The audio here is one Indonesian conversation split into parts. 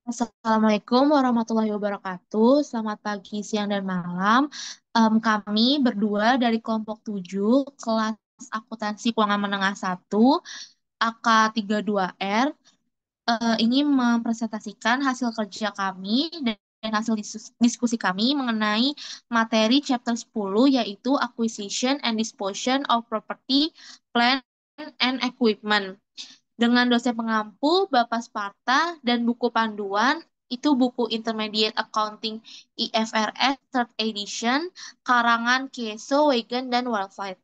Assalamualaikum warahmatullahi wabarakatuh. Selamat pagi, siang, dan malam. Kami berdua dari kelompok 7, kelas akuntansi keuangan menengah 1, AK32R, ingin mempresentasikan hasil kerja kami dan hasil diskusi kami mengenai materi chapter 10, yaitu Acquisition and Disposition of Property, Plant and Equipment. Dengan dosen pengampu, Bapak Sparta, dan buku panduan, itu buku Intermediate Accounting IFRS Third Edition, karangan Keso, Wagen, dan Wildflight.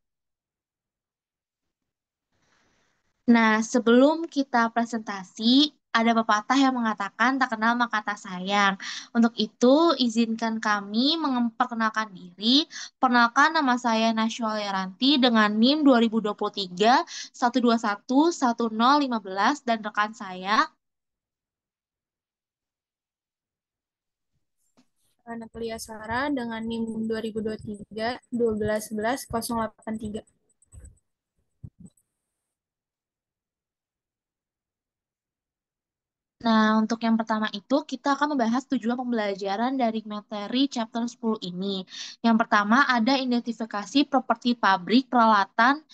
Nah, sebelum kita presentasi, ada pepatah yang mengatakan tak kenal maka tak sayang. Untuk itu, izinkan kami memperkenalkan diri. Perkenalkan, nama saya Nashwa Yaranti dengan NIM 2023 121 1015, dan rekan saya. Natalia Sara dengan NIM 2023 1211 083. Nah, untuk yang pertama itu kita akan membahas tujuan pembelajaran dari materi chapter 10 ini. Yang pertama ada identifikasi properti pabrik, peralatan,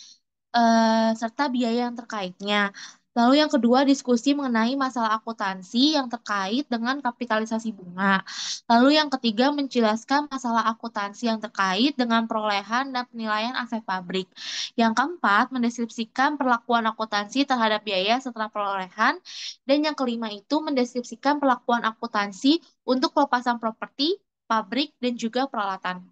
serta biaya yang terkaitnya. Lalu yang kedua, diskusi mengenai masalah akuntansi yang terkait dengan kapitalisasi bunga. Lalu yang ketiga, menjelaskan masalah akuntansi yang terkait dengan perolehan dan penilaian aset pabrik. Yang keempat, mendeskripsikan perlakuan akuntansi terhadap biaya setelah perolehan. Dan yang kelima itu mendeskripsikan perlakuan akuntansi untuk pelepasan properti, pabrik, dan juga peralatan.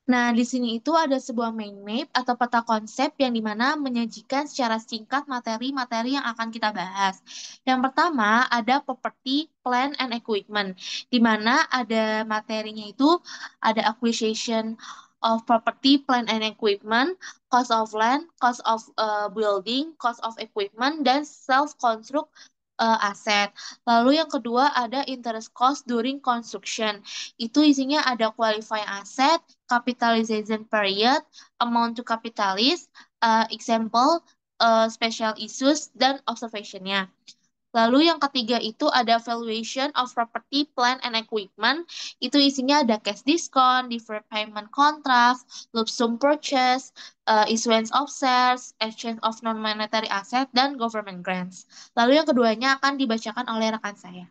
Nah, di sini itu ada sebuah mind map atau peta konsep yang dimana menyajikan secara singkat materi-materi yang akan kita bahas. Yang pertama ada property, plant, and equipment, di mana ada materinya itu ada acquisition of property, plant, and equipment, cost of land, cost of building, cost of equipment, dan self-construct aset. Lalu yang kedua ada interest cost during construction. Itu isinya ada qualifying asset, capitalization period, amount to capitalist, example, special issues, dan observationnya. Lalu yang ketiga itu ada valuation of property, plant, and equipment. Itu isinya ada cash discount, deferred payment contract, lump sum purchase, issuance of shares, exchange of non-monetary asset, dan government grants. Lalu yang keduanya akan dibacakan oleh rekan saya.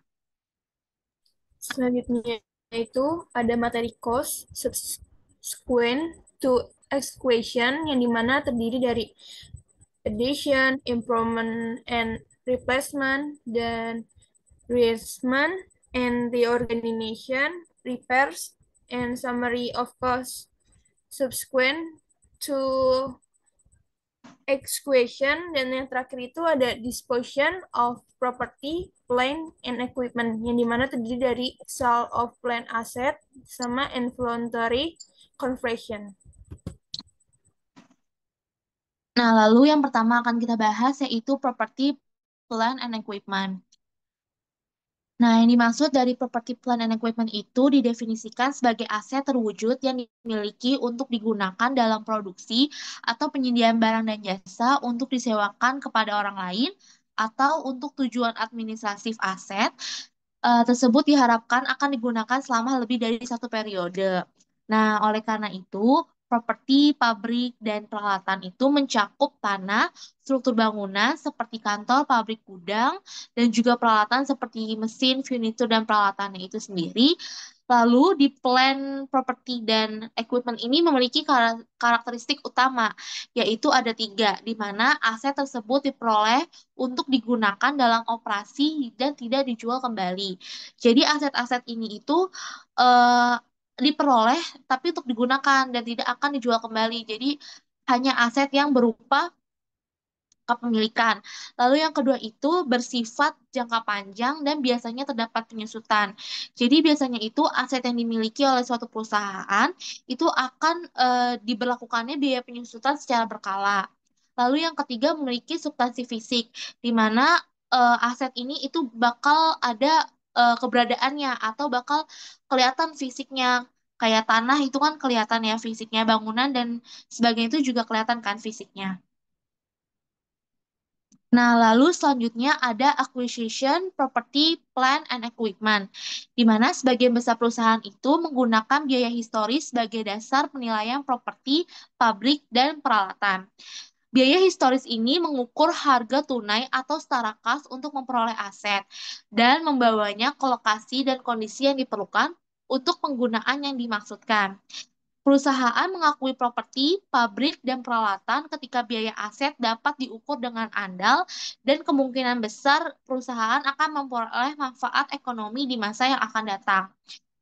Selanjutnya itu ada materi cost subsequent to execution yang dimana terdiri dari addition, improvement, and replacement, dan rearrangement and reorganization, repairs, and summary of cost subsequent to execution, dan yang terakhir itu ada disposition of property, plant, and equipment yang dimana terdiri dari sale of plant asset sama involuntary conversion. Nah, lalu yang pertama akan kita bahas yaitu property, plant, and equipment. Nah, yang dimaksud dari property, plant, and equipment itu didefinisikan sebagai aset terwujud yang dimiliki untuk digunakan dalam produksi atau penyediaan barang dan jasa untuk disewakan kepada orang lain atau untuk tujuan administratif aset tersebut diharapkan akan digunakan selama lebih dari satu periode. Nah, oleh karena itu, properti, pabrik, dan peralatan itu mencakup tanah, struktur bangunan seperti kantor, pabrik, gudang, dan juga peralatan seperti mesin, furnitur, dan peralatannya itu sendiri. Lalu di plan properti dan equipment ini memiliki karakteristik utama, yaitu ada tiga, di mana aset tersebut diperoleh untuk digunakan dalam operasi dan tidak dijual kembali. Jadi aset-aset ini itu eh, diperoleh tapi untuk digunakan dan tidak akan dijual kembali. Jadi hanya aset yang berupa kepemilikan. Lalu yang kedua itu bersifat jangka panjang dan biasanya terdapat penyusutan. Jadi biasanya itu aset yang dimiliki oleh suatu perusahaan itu akan diberlakukannya biaya penyusutan secara berkala. Lalu yang ketiga memiliki substansi fisik, di mana aset ini itu bakal ada keberadaannya atau bakal kelihatan fisiknya. Kayak tanah itu kan kelihatan ya fisiknya, bangunan dan sebagainya itu juga kelihatan kan fisiknya. Nah, lalu selanjutnya ada acquisition, property, plant, and equipment, di mana sebagian besar perusahaan itu menggunakan biaya historis sebagai dasar penilaian properti, pabrik, dan peralatan. Biaya historis ini mengukur harga tunai atau setara kas untuk memperoleh aset dan membawanya ke lokasi dan kondisi yang diperlukan untuk penggunaan yang dimaksudkan. Perusahaan mengakui properti, pabrik, dan peralatan ketika biaya aset dapat diukur dengan andal dan kemungkinan besar perusahaan akan memperoleh manfaat ekonomi di masa yang akan datang.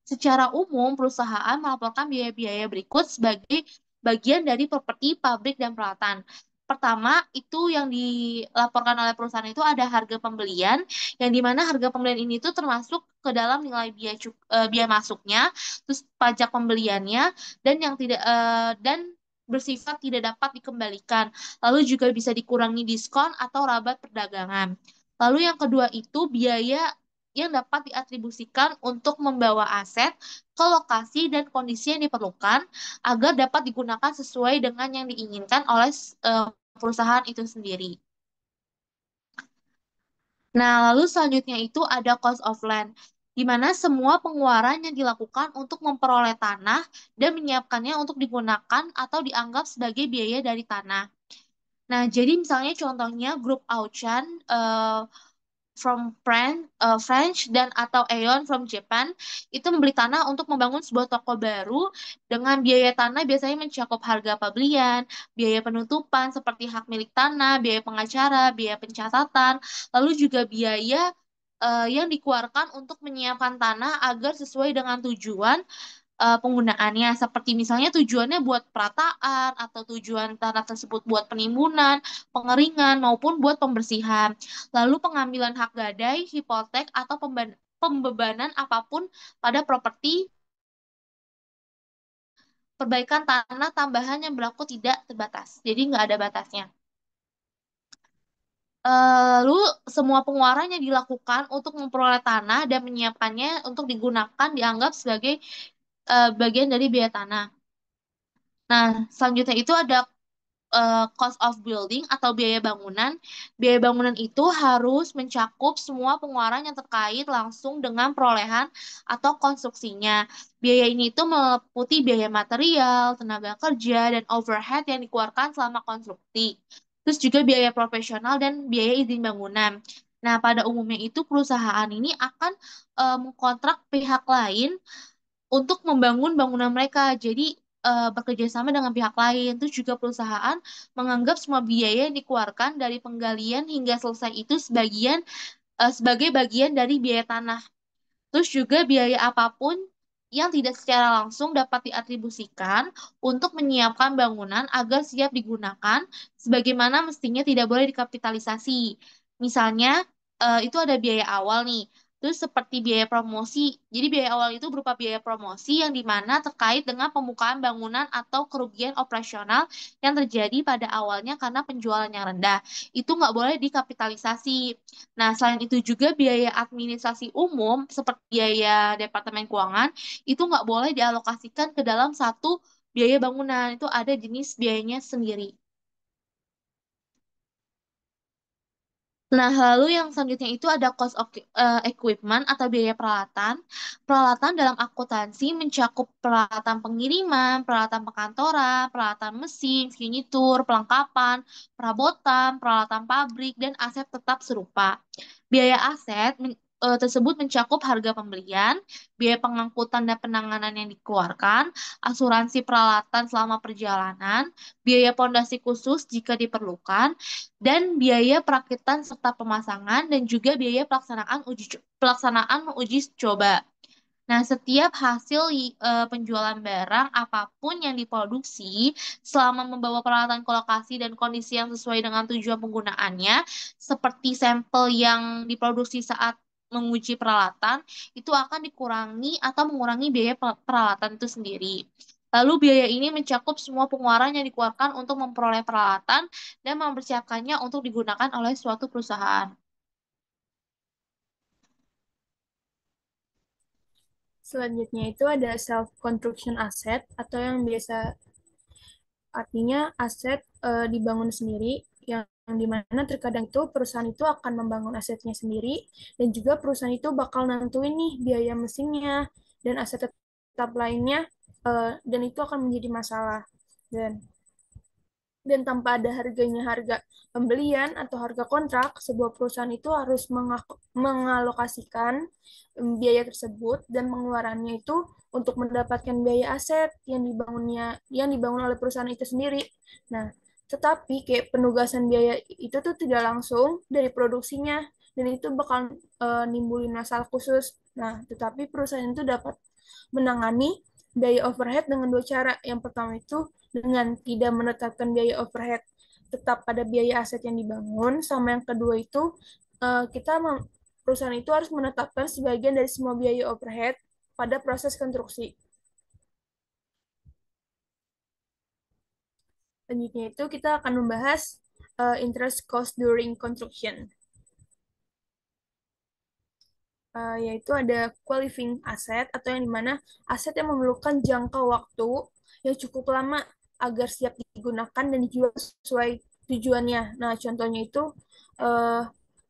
Secara umum, perusahaan melaporkan biaya-biaya berikut sebagai bagian dari properti, pabrik, dan peralatan. Pertama, itu yang dilaporkan oleh perusahaan itu ada harga pembelian, yang dimana harga pembelian ini tuh termasuk ke dalam nilai biaya masuknya, terus pajak pembeliannya, dan yang tidak dan bersifat tidak dapat dikembalikan. Lalu juga bisa dikurangi diskon atau rabat perdagangan. Lalu yang kedua itu biaya yang dapat diatribusikan untuk membawa aset ke lokasi dan kondisi yang diperlukan agar dapat digunakan sesuai dengan yang diinginkan oleh perusahaan itu sendiri. Nah, lalu selanjutnya itu ada cost of land, di mana semua pengeluaran yang dilakukan untuk memperoleh tanah dan menyiapkannya untuk digunakan atau dianggap sebagai biaya dari tanah. Nah, jadi misalnya contohnya grup Auchan French dan atau Aeon from Japan itu membeli tanah untuk membangun sebuah toko baru dengan biaya tanah biasanya mencakup harga pembelian, biaya penutupan seperti hak milik tanah, biaya pengacara, biaya pencatatan, lalu juga biaya yang dikeluarkan untuk menyiapkan tanah agar sesuai dengan tujuan penggunaannya seperti misalnya tujuannya buat perataan atau tujuan tanah tersebut buat penimbunan, pengeringan maupun buat pembersihan. Lalu pengambilan hak gadai, hipotek atau pembebanan apapun pada properti perbaikan tanah tambahan yang berlaku tidak terbatas. Jadi nggak ada batasnya. Lalu semua pengeluaran yang dilakukan untuk memperoleh tanah dan menyiapkannya untuk digunakan dianggap sebagai bagian dari biaya tanah. Nah, selanjutnya itu ada cost of building atau biaya bangunan. Biaya bangunan itu harus mencakup semua pengeluaran yang terkait langsung dengan perolehan atau konstruksinya. Biaya ini itu meliputi biaya material, tenaga kerja, dan overhead yang dikeluarkan selama konstruksi. Terus juga biaya profesional dan biaya izin bangunan. Nah, pada umumnya itu perusahaan ini akan mengkontrak pihak lain untuk membangun bangunan mereka. Jadi bekerja sama dengan pihak lain. Terus juga perusahaan menganggap semua biaya yang dikeluarkan dari penggalian hingga selesai itu sebagai bagian dari biaya tanah. Terus juga biaya apapun yang tidak secara langsung dapat diatribusikan untuk menyiapkan bangunan agar siap digunakan, sebagaimana mestinya tidak boleh dikapitalisasi. Misalnya, itu ada biaya awal nih. Terus seperti biaya promosi. Jadi biaya awal itu berupa biaya promosi yang dimana terkait dengan pembukaan bangunan atau kerugian operasional yang terjadi pada awalnya karena penjualan yang rendah. Itu nggak boleh dikapitalisasi. Nah, selain itu juga biaya administrasi umum seperti biaya Departemen Keuangan itu nggak boleh dialokasikan ke dalam satu biaya bangunan. Itu ada jenis biayanya sendiri. Nah, lalu yang selanjutnya itu ada cost of equipment atau biaya peralatan. Peralatan dalam akuntansi mencakup peralatan pengiriman, peralatan perkantoran, peralatan mesin, furnitur, perlengkapan, perabotan, peralatan pabrik, dan aset tetap serupa. Biaya aset tersebut mencakup harga pembelian, biaya pengangkutan dan penanganan yang dikeluarkan, asuransi peralatan selama perjalanan, biaya pondasi khusus jika diperlukan, dan biaya perakitan serta pemasangan dan juga biaya pelaksanaan uji coba. Nah, setiap hasil penjualan barang apapun yang diproduksi selama membawa peralatan ke lokasi dan kondisi yang sesuai dengan tujuan penggunaannya, seperti sampel yang diproduksi saat menguji peralatan, itu akan dikurangi atau mengurangi biaya peralatan itu sendiri. Lalu biaya ini mencakup semua pengeluaran yang dikeluarkan untuk memperoleh peralatan dan mempersiapkannya untuk digunakan oleh suatu perusahaan. Selanjutnya itu ada self construction asset atau yang biasa artinya aset dibangun sendiri yang yang dimana terkadang itu perusahaan itu akan membangun asetnya sendiri dan juga perusahaan itu bakal nentuin nih biaya mesinnya dan aset tetap lainnya, dan itu akan menjadi masalah. Dan tanpa ada harga pembelian atau harga kontrak, sebuah perusahaan itu harus mengalokasikan biaya tersebut dan pengeluarannya itu untuk mendapatkan biaya aset yang dibangun oleh perusahaan itu sendiri. Nah, tetapi kayak penugasan biaya itu tuh tidak langsung dari produksinya dan itu bakal nimbulin masalah khusus. Nah, tetapi perusahaan itu dapat menangani biaya overhead dengan dua cara. Yang pertama itu dengan tidak menetapkan biaya overhead tetap pada biaya aset yang dibangun, sama yang kedua itu kita perusahaan itu harus menetapkan sebagian dari semua biaya overhead pada proses konstruksi. Selanjutnya itu kita akan membahas interest cost during construction. Yaitu ada qualifying asset atau yang dimana aset yang memerlukan jangka waktu yang cukup lama agar siap digunakan dan dijual sesuai tujuannya. Nah, contohnya itu uh,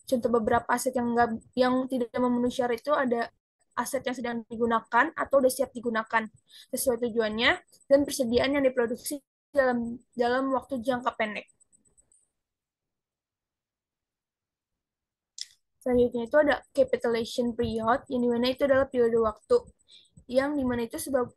contoh beberapa aset yang tidak memenuhi syarat itu ada aset yang sedang digunakan atau sudah siap digunakan sesuai tujuannya dan persediaan yang diproduksi dalam dalam waktu jangka pendek. Selanjutnya itu ada capitalization period, yang dimana itu adalah periode waktu yang dimana itu sebab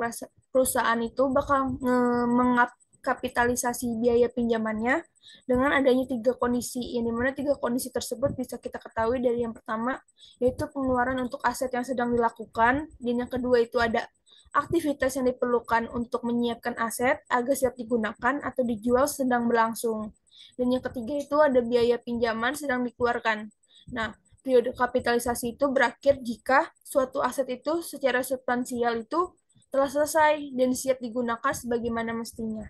perusahaan itu bakal mengkapitalisasi biaya pinjamannya dengan adanya tiga kondisi, yang dimana tiga kondisi tersebut bisa kita ketahui dari yang pertama yaitu pengeluaran untuk aset yang sedang dilakukan, dan yang kedua itu ada aktivitas yang diperlukan untuk menyiapkan aset agar siap digunakan atau dijual sedang berlangsung, dan yang ketiga itu ada biaya pinjaman sedang dikeluarkan. Nah, periode kapitalisasi itu berakhir jika suatu aset itu secara substansial itu telah selesai dan siap digunakan sebagaimana mestinya.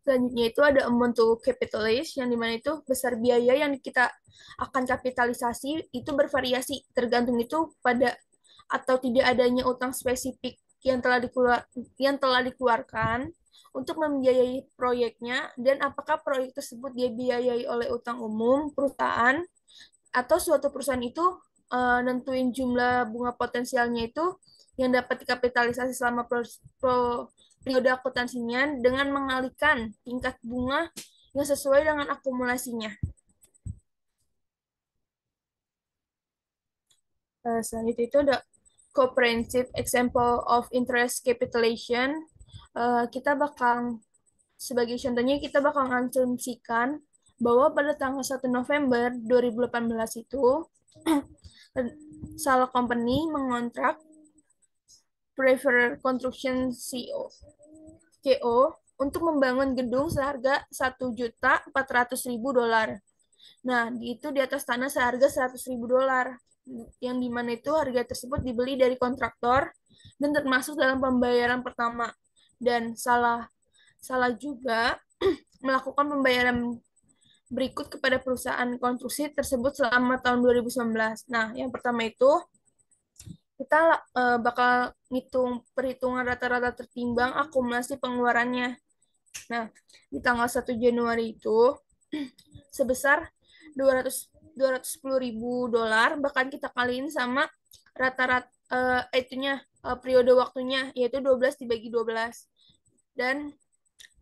Selanjutnya itu ada amount to capitalize, yang dimana itu besar biaya yang kita akan kapitalisasi itu bervariasi tergantung itu pada atau tidak adanya utang spesifik yang telah dikeluarkan untuk membiayai proyeknya dan apakah proyek tersebut dibiayai oleh utang umum perusahaan atau suatu perusahaan itu nentuin jumlah bunga potensialnya itu yang dapat dikapitalisasi selama periode akuntansinya dengan mengalihkan tingkat bunga yang sesuai dengan akumulasinya. Selanjutnya itu ada comprehensive example of interest capitalization. Kita bakal sebagai contohnya kita bakal mengasumsikan bahwa pada tanggal 1 November 2018 itu salah company mengontrak Preferred Construction CO untuk membangun gedung seharga 1.400.000 dolar. Nah, itu di atas tanah seharga 100.000 dolar, yang dimana itu harga tersebut dibeli dari kontraktor dan termasuk dalam pembayaran pertama. Dan salah salah juga melakukan pembayaran berikut kepada perusahaan konstruksi tersebut selama tahun 2019. Nah, yang pertama itu kita bakal ngitung perhitungan rata-rata tertimbang akumulasi pengeluarannya. Nah, di tanggal 1 Januari itu sebesar 210.000 dolar, bahkan kita kaliin sama rata-rata periode waktunya yaitu 12 dibagi 12 dan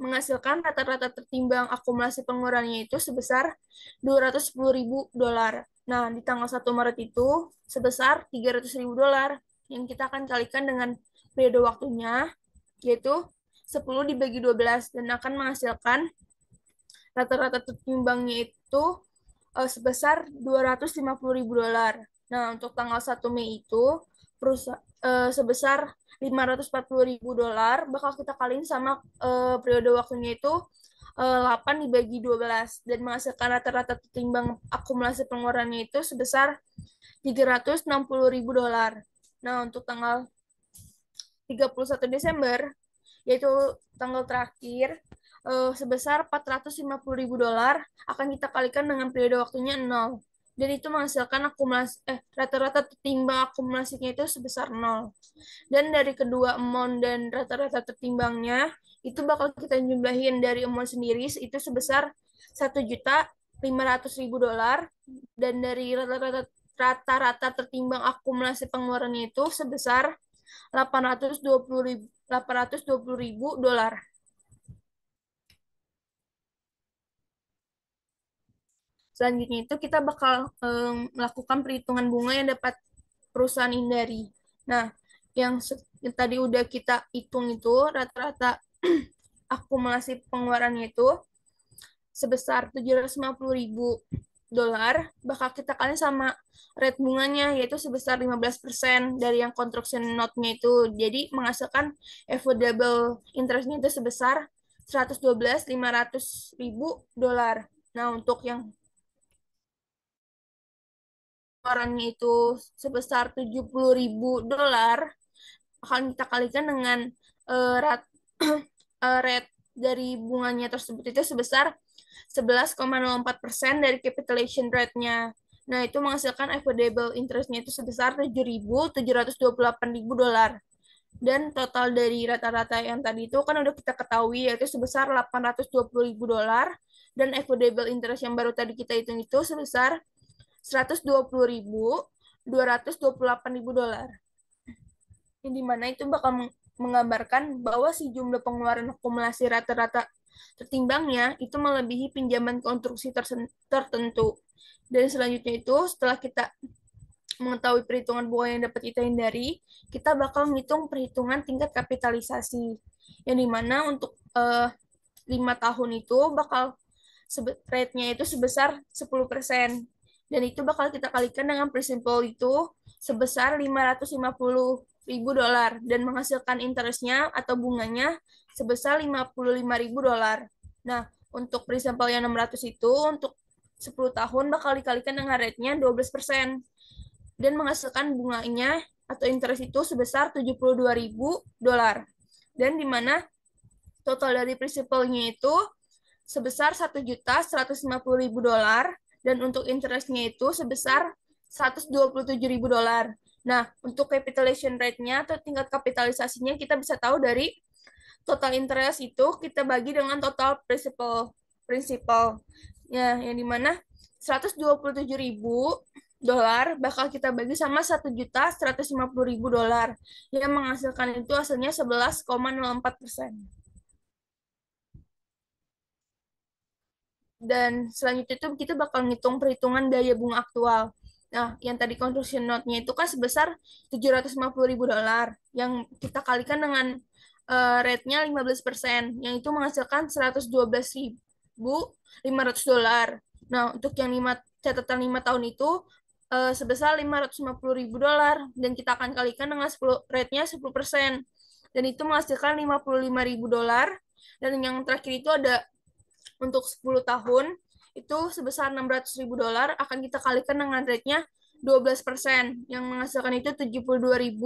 menghasilkan rata-rata tertimbang akumulasi pengeluarannya itu sebesar 210.000 dolar. Nah, di tanggal 1 Maret itu sebesar 300.000 dolar yang kita akan kalikan dengan periode waktunya yaitu 10 dibagi 12 dan akan menghasilkan rata-rata tertimbangnya itu sebesar 250.000 dolar. Nah, untuk tanggal 1 Mei itu sebesar 540.000 dolar bakal kita kaliin sama periode waktunya itu 8 dibagi 12 dan menghasilkan rata-rata tertimbang akumulasi pengeluarannya itu sebesar 360.000 dolar. Nah, untuk tanggal 31 Desember yaitu tanggal terakhir sebesar 450.000 dolar akan kita kalikan dengan periode waktunya 0 dan itu menghasilkan akumulasi rata-rata tertimbang akumulasinya itu sebesar nol. Dan dari kedua amount dan rata-rata tertimbangnya itu bakal kita jumlahin dari amount sendiri itu sebesar 1.500.000 dolar, dan dari rata-rata tertimbang akumulasi pengeluarannya itu sebesar 820.000 dolar. Selanjutnya itu kita bakal melakukan perhitungan bunga yang dapat perusahaan hindari. Nah, yang tadi udah kita hitung itu rata-rata akumulasi pengeluarannya itu sebesar 750.000 dolar, bakal kita kali sama rate bunganya yaitu sebesar 15% dari yang construction note-nya itu. Jadi menghasilkan affordable interest-nya itu sebesar 112.500.000 dolar. Nah, untuk yang pengeluarannya itu sebesar 70.000 dolar, akan kita kalikan dengan rate dari bunganya tersebut itu sebesar 11,04% dari capitalization rate-nya. Nah, itu menghasilkan affordable interest-nya itu sebesar 7.728.000 dolar. Dan total dari rata-rata yang tadi itu kan udah kita ketahui yaitu sebesar 820.000 dolar, dan affordable interest yang baru tadi kita hitung itu sebesar 120.228.000 dolar. Yang dimana itu bakal menggambarkan bahwa si jumlah pengeluaran akumulasi rata-rata tertimbangnya itu melebihi pinjaman konstruksi tertentu. Dan selanjutnya itu setelah kita mengetahui perhitungan bunga yang dapat kita hindari, kita bakal menghitung perhitungan tingkat kapitalisasi. Yang dimana untuk 5 tahun itu bakal rate-nya itu sebesar 10%. Dan itu bakal kita kalikan dengan prinsipal itu sebesar 550.000 dolar dan menghasilkan interestnya atau bunganya sebesar 55.000 dolar. Nah, untuk prinsipal yang 600 itu untuk 10 tahun bakal dikalikan dengan rate-nya 12% dan menghasilkan bunganya atau interest itu sebesar 72.000 dolar. Dan di mana total dari prinsipalnya itu sebesar 1.150.000 dolar, dan untuk interestnya itu sebesar 127.000 dolar. Nah, untuk capitalization rate-nya atau tingkat kapitalisasinya kita bisa tahu dari total interest itu kita bagi dengan total principal ya, yang dimana 127.000 dolar bakal kita bagi sama 1.150.000 dolar yang menghasilkan itu hasilnya 11,04%. Dan selanjutnya itu kita bakal ngitung perhitungan daya bunga aktual. Nah, yang tadi construction note-nya itu kan sebesar 750.000 dolar, yang kita kalikan dengan rate-nya 15%, yang itu menghasilkan 112.500 dolar. Nah, untuk yang catatan 5 tahun itu sebesar 550.000 dolar, dan kita akan kalikan dengan 10, rate-nya 10%, dan itu menghasilkan 55.000 dolar. Dan yang terakhir itu ada untuk 10 tahun itu sebesar 600.000 dolar akan kita kalikan dengan rate-nya 12% yang menghasilkan itu 72.000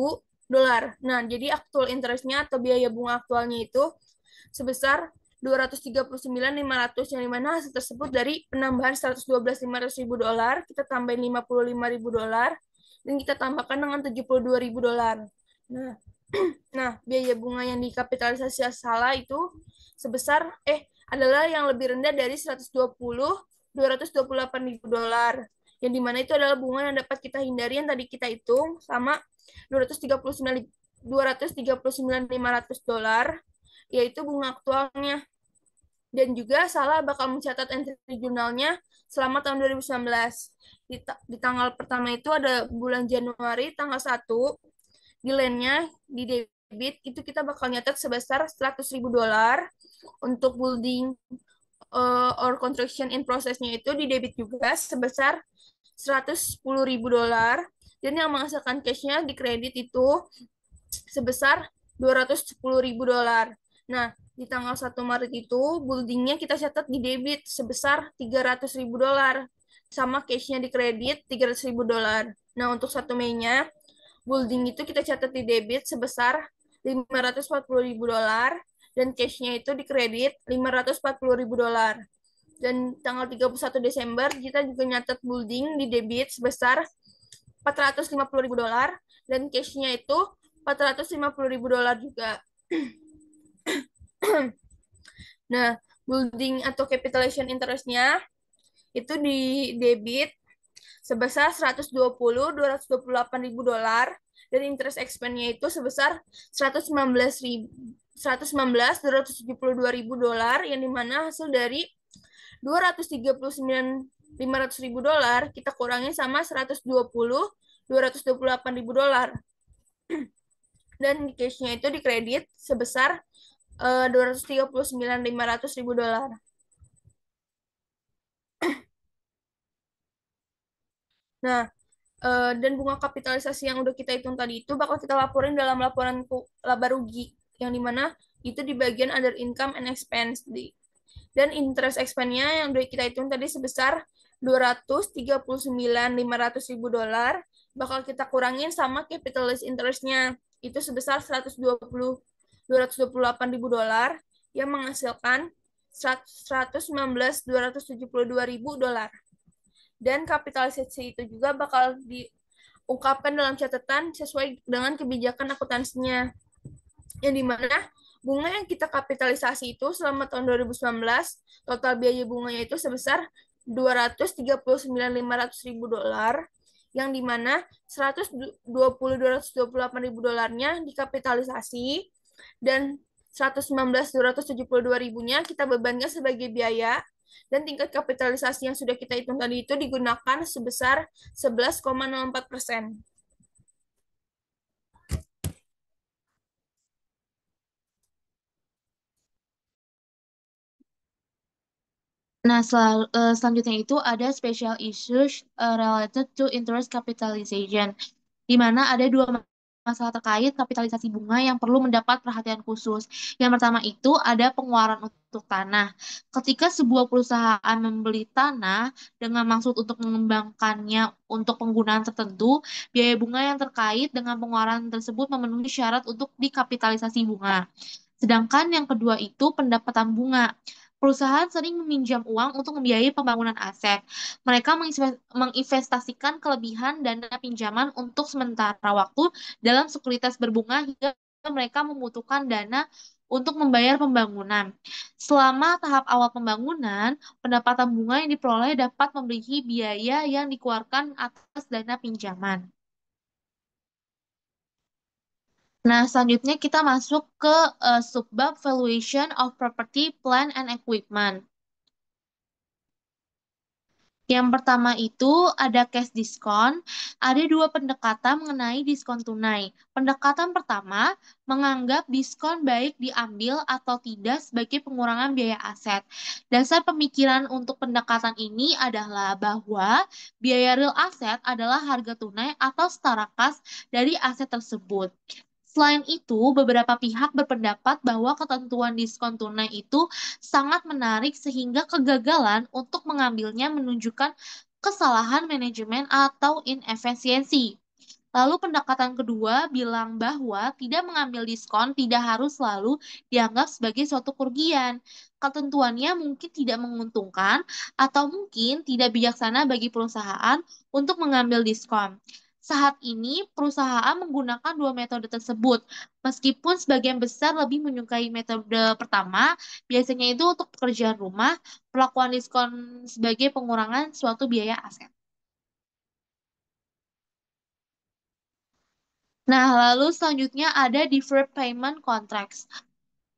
dolar. Nah, jadi actual interest-nya atau biaya bunga aktualnya itu sebesar 239.500, yang dimana hasil tersebut dari penambahan 112.500.000 dolar, kita tambahin 55.000 dolar, dan kita tambahkan dengan 72.000 dolar. Nah, biaya bunga yang dikapitalisasi salah itu sebesar adalah yang lebih rendah dari 228.000 dolar. Yang dimana itu adalah bunga yang dapat kita hindari yang tadi kita hitung sama 239.500 dolar, yaitu bunga aktualnya. Dan juga salah bakal mencatat entry jurnalnya selama tahun 2019. Di tanggal pertama itu ada bulan Januari tanggal 1, di lainnya di debit itu kita bakal nyatet sebesar 100.000 dolar. Untuk building or construction in process-nya itu di debit juga sebesar 110.000 dolar, dan yang menghasilkan cash-nya di kredit itu sebesar 210.000 dolar. Nah, di tanggal 1 Maret itu buildingnya kita catat di debit sebesar 300.000 dolar, sama cash-nya di kredit 300.000 dolar. Nah, untuk 1 Mei-nya building itu kita catat di debit sebesar 540.000 dolar, dan cash-nya itu di kredit 540.000 dolar. Dan tanggal 31 Desember kita juga nyatet building di debit sebesar $450.000 dan cash-nya itu $450.000 juga. Nah, building atau capitalization interest-nya itu di debit sebesar 228.000 dolar dan interest expense-nya itu sebesar 119.272.000 dolar yang dimana hasil dari 239.500.000 dolar kita kurangi sama 228.000 dolar dan cash-nya itu dikredit sebesar 239.500.000 dolar. Nah, dan bunga kapitalisasi yang udah kita hitung tadi itu bakal kita laporin dalam laporan laba rugi yang dimana itu di bagian other income and expense dan interest expense-nya yang udah kita hitung tadi sebesar 239.500.000 dolar bakal kita kurangin sama capitalist interest-nya itu sebesar 228.000 dolar yang menghasilkan 119.272.000 dolar dan kapitalisasi itu juga bakal diungkapkan dalam catatan sesuai dengan kebijakan akuntansinya. Yang dimana bunga yang kita kapitalisasi itu selama tahun 2019, total biaya bunganya itu sebesar 239.500.000 dolar, yang dimana 228.000 dolarnya dikapitalisasi dan 119.272 ribunya kita bebankan sebagai biaya dan tingkat kapitalisasi yang sudah kita hitung tadi itu digunakan sebesar 11,04%. Nah, selanjutnya itu ada special issues related to interest capitalization, di mana ada dua masalah terkait kapitalisasi bunga yang perlu mendapat perhatian khusus. Yang pertama itu ada pengeluaran untuk tanah. Ketika sebuah perusahaan membeli tanah dengan maksud untuk mengembangkannya untuk penggunaan tertentu, biaya bunga yang terkait dengan pengeluaran tersebut memenuhi syarat untuk dikapitalisasi bunga. Sedangkan yang kedua itu pendapatan bunga. Perusahaan sering meminjam uang untuk membiayai pembangunan aset. Mereka menginvestasikan kelebihan dana pinjaman untuk sementara waktu dalam sekuritas berbunga hingga mereka membutuhkan dana untuk membayar pembangunan. Selama tahap awal pembangunan, pendapatan bunga yang diperoleh dapat memberi biaya yang dikeluarkan atas dana pinjaman. Nah, selanjutnya kita masuk ke subbab valuation of property, plant, and equipment. Yang pertama itu ada cash diskon. Ada dua pendekatan mengenai diskon tunai. Pendekatan pertama menganggap diskon baik diambil atau tidak sebagai pengurangan biaya aset. Dasar pemikiran untuk pendekatan ini adalah bahwa biaya real aset adalah harga tunai atau setara kas dari aset tersebut. Selain itu, beberapa pihak berpendapat bahwa ketentuan diskon tunai itu sangat menarik sehingga kegagalan untuk mengambilnya menunjukkan kesalahan manajemen atau inefisiensi. Lalu pendekatan kedua bilang bahwa tidak mengambil diskon tidak harus selalu dianggap sebagai suatu kerugian. Ketentuannya mungkin tidak menguntungkan atau mungkin tidak bijaksana bagi perusahaan untuk mengambil diskon. Saat ini, perusahaan menggunakan dua metode tersebut. Meskipun sebagian besar lebih menyukai metode pertama, biasanya itu untuk pekerjaan rumah, perlakuan diskon sebagai pengurangan suatu biaya aset. Nah, lalu selanjutnya ada deferred payment contracts.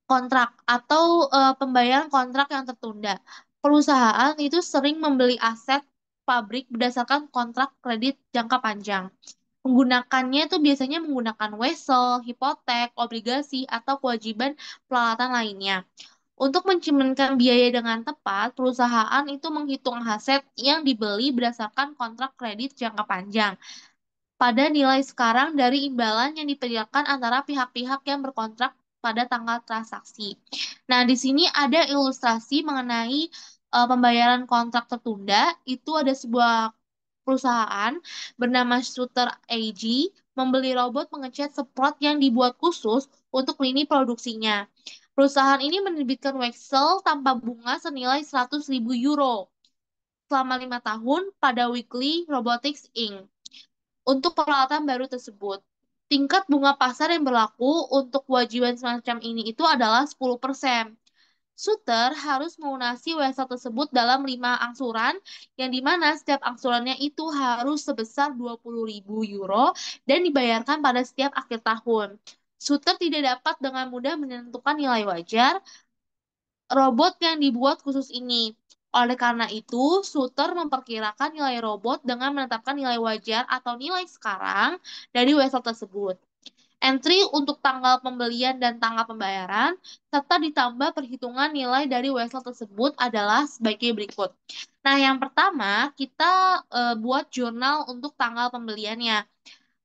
Kontrak atau pembayaran kontrak yang tertunda. Perusahaan itu sering membeli aset pabrik berdasarkan kontrak kredit jangka panjang. Menggunakannya itu biasanya menggunakan wesel, hipotek, obligasi, atau kewajiban peralatan lainnya. Untuk mencerminkan biaya dengan tepat, perusahaan itu menghitung aset yang dibeli berdasarkan kontrak kredit jangka panjang pada nilai sekarang dari imbalan yang diperkirakan antara pihak-pihak yang berkontrak pada tanggal transaksi. Nah, di sini ada ilustrasi mengenai pembayaran kontrak tertunda. Itu ada sebuah perusahaan bernama Shooter AG membeli robot mengecat semprot yang dibuat khusus untuk lini produksinya. Perusahaan ini menerbitkan weksel tanpa bunga senilai 100.000 euro selama 5 tahun pada Weekly Robotics Inc. untuk peralatan baru tersebut. Tingkat bunga pasar yang berlaku untuk kewajiban semacam ini itu adalah 10%. Suter harus melunasi website tersebut dalam 5 angsuran, yang dimana setiap angsurannya itu harus sebesar 20.000 euro dan dibayarkan pada setiap akhir tahun. Suter tidak dapat dengan mudah menentukan nilai wajar robot yang dibuat khusus ini. Oleh karena itu, Suter memperkirakan nilai robot dengan menetapkan nilai wajar atau nilai sekarang dari website tersebut. Entry untuk tanggal pembelian dan tanggal pembayaran, serta ditambah perhitungan nilai dari website tersebut adalah sebagai berikut. Nah, yang pertama, kita buat jurnal untuk tanggal pembeliannya.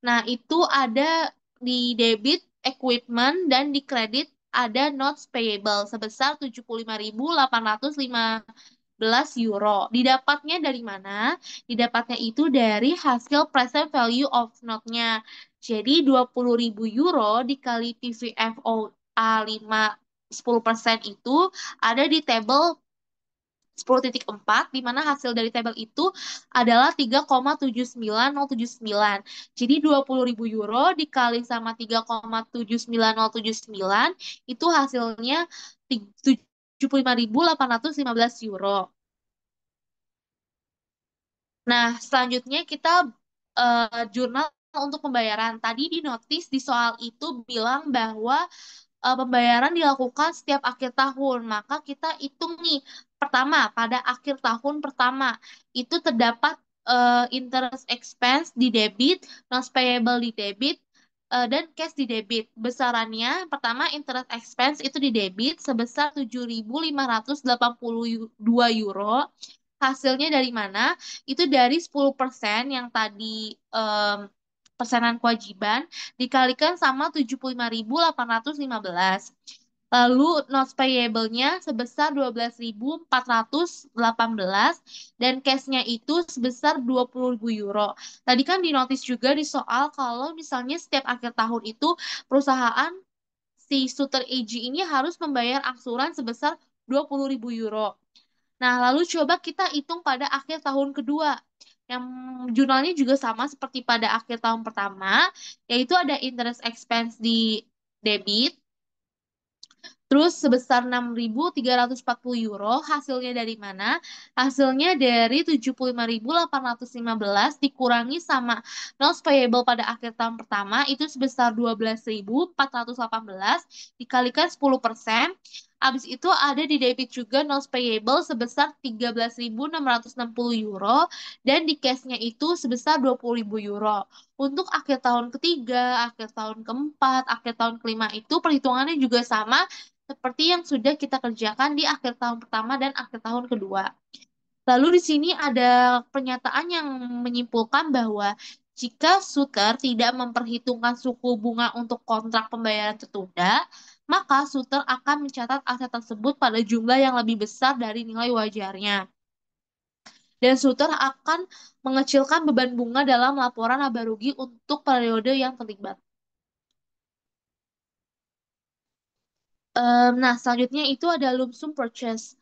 Nah, itu ada di debit equipment dan di kredit ada notes payable sebesar 75.815 euro. Didapatnya dari mana? Didapatnya itu dari hasil present value of note-nya. Jadi 20.000 euro dikali PVFO A5 10% itu ada di tabel 10.4, di mana hasil dari tabel itu adalah 3,79079. Jadi 20.000 euro dikali sama 3,79079 itu hasilnya 75.815 euro. Nah, selanjutnya kita jurnal untuk pembayaran. Tadi di notis di soal itu bilang bahwa pembayaran dilakukan setiap akhir tahun. Maka kita hitung nih, pertama, pada akhir tahun pertama, itu terdapat interest expense di debit, notes payable di debit, dan cash di debit. Besarannya, pertama, interest expense itu di debit sebesar 7.582 euro. Hasilnya dari mana? Itu dari 10% yang tadi em, persenan kewajiban dikalikan sama 75.815. Lalu notes payable-nya sebesar 12.418 dan cash-nya itu sebesar 20.000 euro. Tadi kan dinotis juga di soal kalau misalnya setiap akhir tahun itu perusahaan si Suter AG ini harus membayar angsuran sebesar 20.000 euro. Nah, lalu coba kita hitung pada akhir tahun kedua. Yang jurnalnya juga sama seperti pada akhir tahun pertama, yaitu ada interest expense di debit, terus sebesar 6.340 euro. Hasilnya dari mana? Hasilnya dari 75.815 dikurangi sama notes payable pada akhir tahun pertama, itu sebesar 12.418 dikalikan 10%. Habis itu ada di debit juga notes payable sebesar 13.660 euro dan di cashnya itu sebesar 20.000 euro. Untuk akhir tahun ketiga, akhir tahun keempat, akhir tahun kelima itu perhitungannya juga sama seperti yang sudah kita kerjakan di akhir tahun pertama dan akhir tahun kedua. Lalu di sini ada pernyataan yang menyimpulkan bahwa jika suker tidak memperhitungkan suku bunga untuk kontrak pembayaran tertunda, maka suter akan mencatat aset tersebut pada jumlah yang lebih besar dari nilai wajarnya. Dan suter akan mengecilkan beban bunga dalam laporan laba rugi untuk periode yang terlibat. Nah, selanjutnya itu ada lump sum purchase.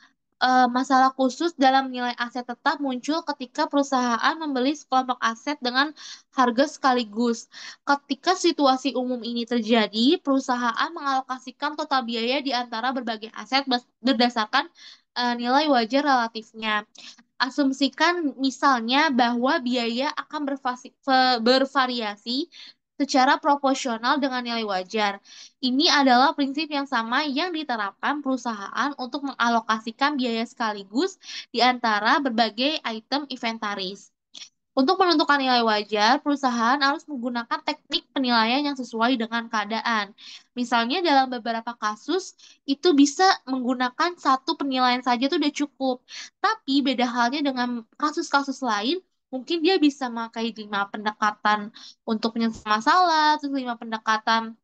Masalah khusus dalam nilai aset tetap muncul ketika perusahaan membeli sekelompok aset dengan harga sekaligus. Ketika situasi umum ini terjadi, perusahaan mengalokasikan total biaya di antara berbagai aset berdasarkan nilai wajar relatifnya. Asumsikan misalnya bahwa biaya akan bervariasi secara proporsional dengan nilai wajar. Ini adalah prinsip yang sama yang diterapkan perusahaan untuk mengalokasikan biaya sekaligus di antara berbagai item inventaris. Untuk menentukan nilai wajar, perusahaan harus menggunakan teknik penilaian yang sesuai dengan keadaan. Misalnya dalam beberapa kasus, itu bisa menggunakan satu penilaian saja itu udah cukup. Tapi beda halnya dengan kasus-kasus lain, mungkin dia bisa memakai 5 pendekatan untuk menyelesaikan masalah, terus 5 pendekatan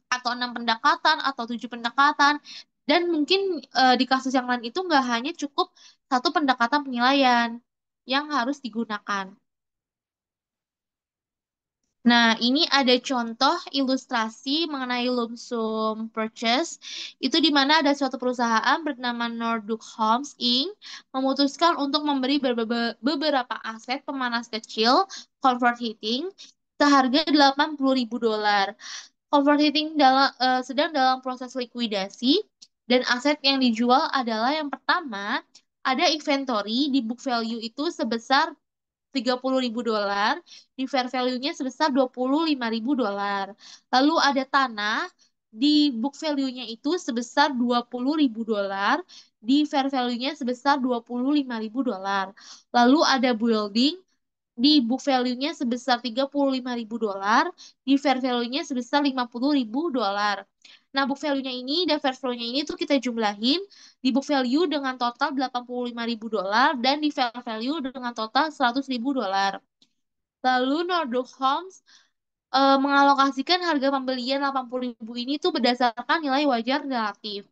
atau 6 pendekatan atau 7 pendekatan. Dan mungkin di kasus yang lain itu nggak hanya cukup satu pendekatan penilaian yang harus digunakan. Nah, ini ada contoh ilustrasi mengenai lump sum purchase. Itu di mana ada suatu perusahaan bernama Nordic Homes Inc. memutuskan untuk memberi beberapa aset pemanas kecil, comfort heating, seharga $80.000. Comfort heating sedang dalam proses likuidasi, dan aset yang dijual adalah yang pertama, ada inventory di book value itu sebesar $30.000, di fair value-nya sebesar $25.000. Lalu ada tanah, di book value-nya itu sebesar $20.000, di fair value-nya sebesar $25.000. Lalu ada building, di book value-nya sebesar $35.000, di fair value-nya sebesar $50.000. Nah, book value-nya ini dan fair value-nya ini tuh kita jumlahin di book value dengan total $85.000 dan di fair value dengan total $100.000. Lalu Nordic Homes mengalokasikan harga pembelian 80.000 ini tuh berdasarkan nilai wajar relatif.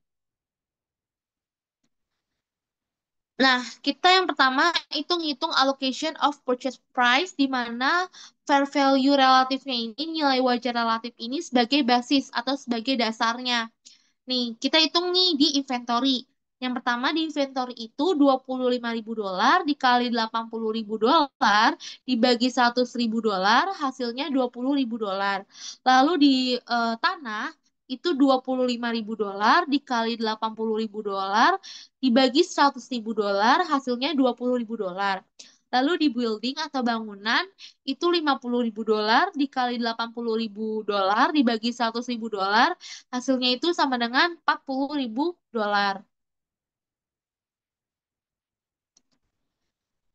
Nah, kita yang pertama itu ngitung allocation of purchase price, di mana fair value relatifnya ini, nilai wajar relatif ini sebagai basis atau sebagai dasarnya. Nih, kita hitung nih di inventory. Yang pertama di inventory itu $25.000 dikali $80.000 dibagi $100.000 hasilnya $20.000. Lalu di tanah itu $25.000 dikali $80.000 dibagi $100.000 hasilnya $20.000. Lalu di building atau bangunan itu $50.000 dikali $80.000 dibagi $100.000 hasilnya itu sama dengan $40.000.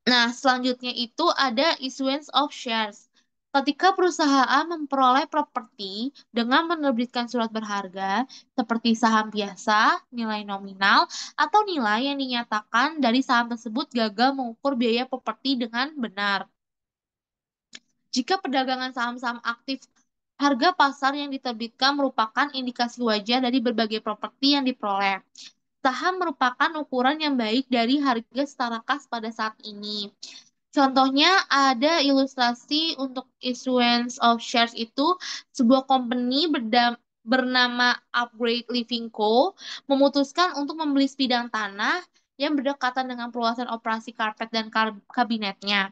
Nah, selanjutnya itu ada issuance of shares. Ketika perusahaan memperoleh properti dengan menerbitkan surat berharga seperti saham biasa, nilai nominal, atau nilai yang dinyatakan dari saham tersebut gagal mengukur biaya properti dengan benar. Jika perdagangan saham-saham aktif, harga pasar yang diterbitkan merupakan indikasi wajar dari berbagai properti yang diperoleh. Saham merupakan ukuran yang baik dari harga setara kas pada saat ini. Contohnya ada ilustrasi untuk issuance of shares itu sebuah company bernama Upgrade Living Co. memutuskan untuk membeli sebidang tanah yang berdekatan dengan perluasan operasi karpet dan kabinetnya.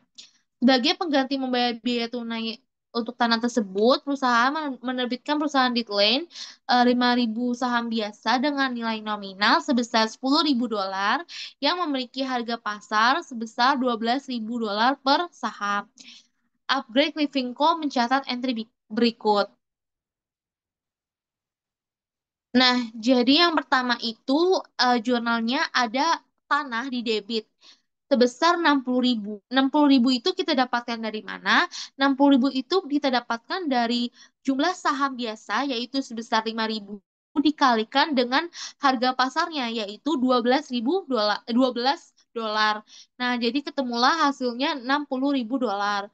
Sebagai pengganti membayar biaya tunai untuk tanah tersebut, perusahaan menerbitkan perusahaan deed lien 5.000 saham biasa dengan nilai nominal sebesar $10.000 yang memiliki harga pasar sebesar $12.000 per saham. Upgrade Living Co. mencatat entry berikut. Nah, jadi yang pertama itu jurnalnya ada tanah di debit sebesar 60.000. 60.000 itu kita dapatkan dari mana? 60.000 itu kita dapatkan dari jumlah saham biasa yaitu sebesar 5.000 dikalikan dengan harga pasarnya yaitu $12.000, $12. Nah, jadi ketemulah hasilnya $60.000.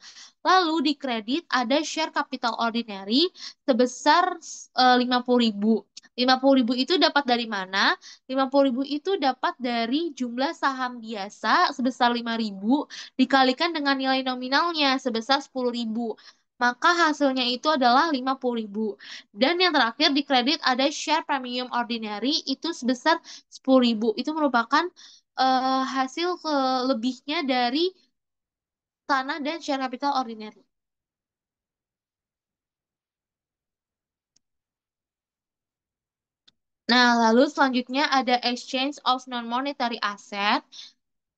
Lalu di kredit ada share capital ordinary sebesar 50.000. 50.000 itu dapat dari mana? 50.000 itu dapat dari jumlah saham biasa sebesar 5.000 dikalikan dengan nilai nominalnya sebesar 10.000. Maka hasilnya itu adalah 50.000. Dan yang terakhir di kredit ada share premium ordinary itu sebesar 10.000. Itu merupakan hasil kelebihnya dari tanah dan share capital ordinary. Nah, lalu selanjutnya ada exchange of non-monetary asset.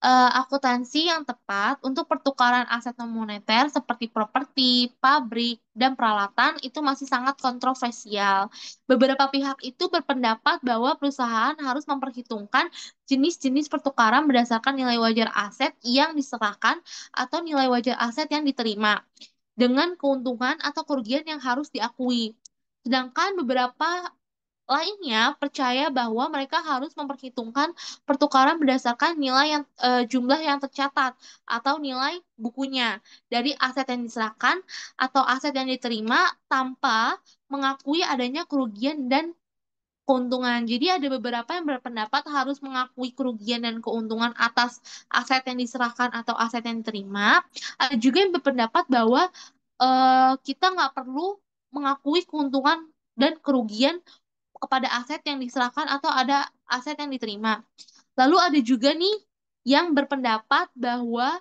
Akuntansi yang tepat untuk pertukaran aset non-moneter seperti properti, pabrik, dan peralatan itu masih sangat kontroversial. Beberapa pihak itu berpendapat bahwa perusahaan harus memperhitungkan jenis-jenis pertukaran berdasarkan nilai wajar aset yang diserahkan atau nilai wajar aset yang diterima, dengan keuntungan atau kerugian yang harus diakui. Sedangkan beberapa lainnya percaya bahwa mereka harus memperhitungkan pertukaran berdasarkan nilai yang jumlah yang tercatat atau nilai bukunya dari aset yang diserahkan atau aset yang diterima tanpa mengakui adanya kerugian dan keuntungan. Jadi ada beberapa yang berpendapat harus mengakui kerugian dan keuntungan atas aset yang diserahkan atau aset yang diterima. Ada juga yang berpendapat bahwa kita nggak perlu mengakui keuntungan dan kerugian kepada aset yang diserahkan atau ada aset yang diterima. Lalu ada juga nih yang berpendapat bahwa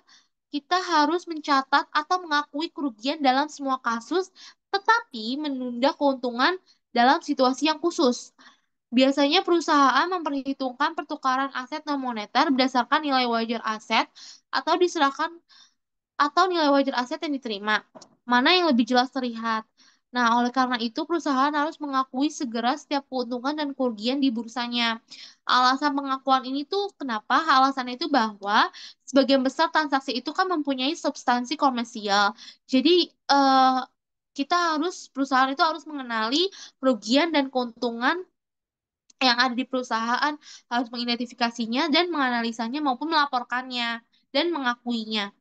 kita harus mencatat atau mengakui kerugian dalam semua kasus, tetapi menunda keuntungan dalam situasi yang khusus. Biasanya perusahaan memperhitungkan pertukaran aset non moneter berdasarkan nilai wajar aset atau diserahkan atau nilai wajar aset yang diterima, mana yang lebih jelas terlihat. Nah, oleh karena itu perusahaan harus mengakui segera setiap keuntungan dan kerugian di bursanya. Alasan pengakuan ini tuh kenapa? Alasannya itu bahwa sebagian besar transaksi itu kan mempunyai substansi komersial. Jadi, eh, perusahaan itu harus mengenali kerugian dan keuntungan yang ada di perusahaan, harus mengidentifikasinya dan menganalisanya maupun melaporkannya dan mengakuinya.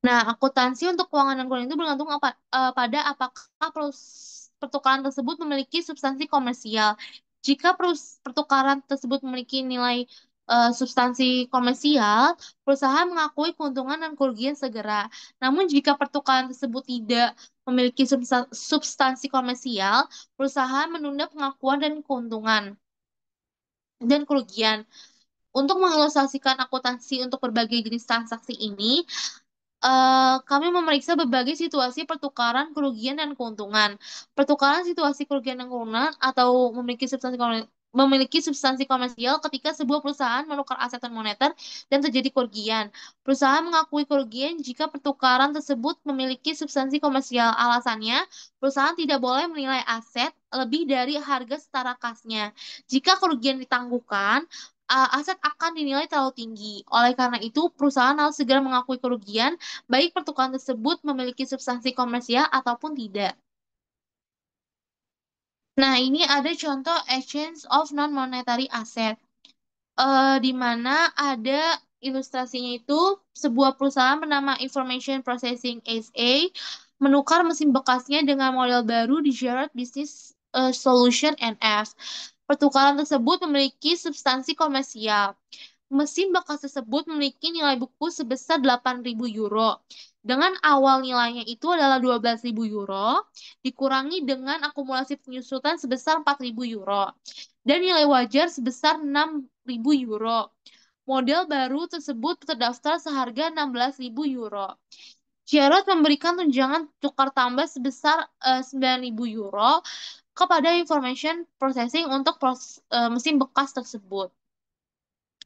Nah, akuntansi untuk keuangan dan keuangan itu bergantung pada apakah pertukaran tersebut memiliki substansi komersial. Jika pertukaran tersebut memiliki nilai substansi komersial, perusahaan mengakui keuntungan dan kerugian segera. Namun, jika pertukaran tersebut tidak memiliki substansi komersial, perusahaan menunda pengakuan dan keuntungan dan kerugian. Untuk mengilustrasikan akuntansi untuk berbagai jenis transaksi ini, kami memeriksa berbagai situasi pertukaran kerugian dan keuntungan. Pertukaran situasi kerugian dan keuntungan atau memiliki substansi komersial ketika sebuah perusahaan menukar aset non moneter dan terjadi kerugian. Perusahaan mengakui kerugian jika pertukaran tersebut memiliki substansi komersial. Alasannya, perusahaan tidak boleh menilai aset lebih dari harga setara kasnya. Jika kerugian ditangguhkan, aset akan dinilai terlalu tinggi. Oleh karena itu, perusahaan harus segera mengakui kerugian baik pertukaran tersebut memiliki substansi komersial ataupun tidak. Nah, ini ada contoh exchange of non-monetary asset, di mana ada ilustrasinya itu sebuah perusahaan bernama Information Processing SA menukar mesin bekasnya dengan model baru di Gerard Business Solution NF. Pertukaran tersebut memiliki substansi komersial. Mesin bekas tersebut memiliki nilai buku sebesar 8.000 euro. Dengan awal nilainya itu adalah 12.000 euro, dikurangi dengan akumulasi penyusutan sebesar 4.000 euro, dan nilai wajar sebesar 6.000 euro. Model baru tersebut terdaftar seharga 16.000 euro. Jarod memberikan tunjangan tukar tambah sebesar 9.000 euro kepada Information Processing untuk mesin bekas tersebut.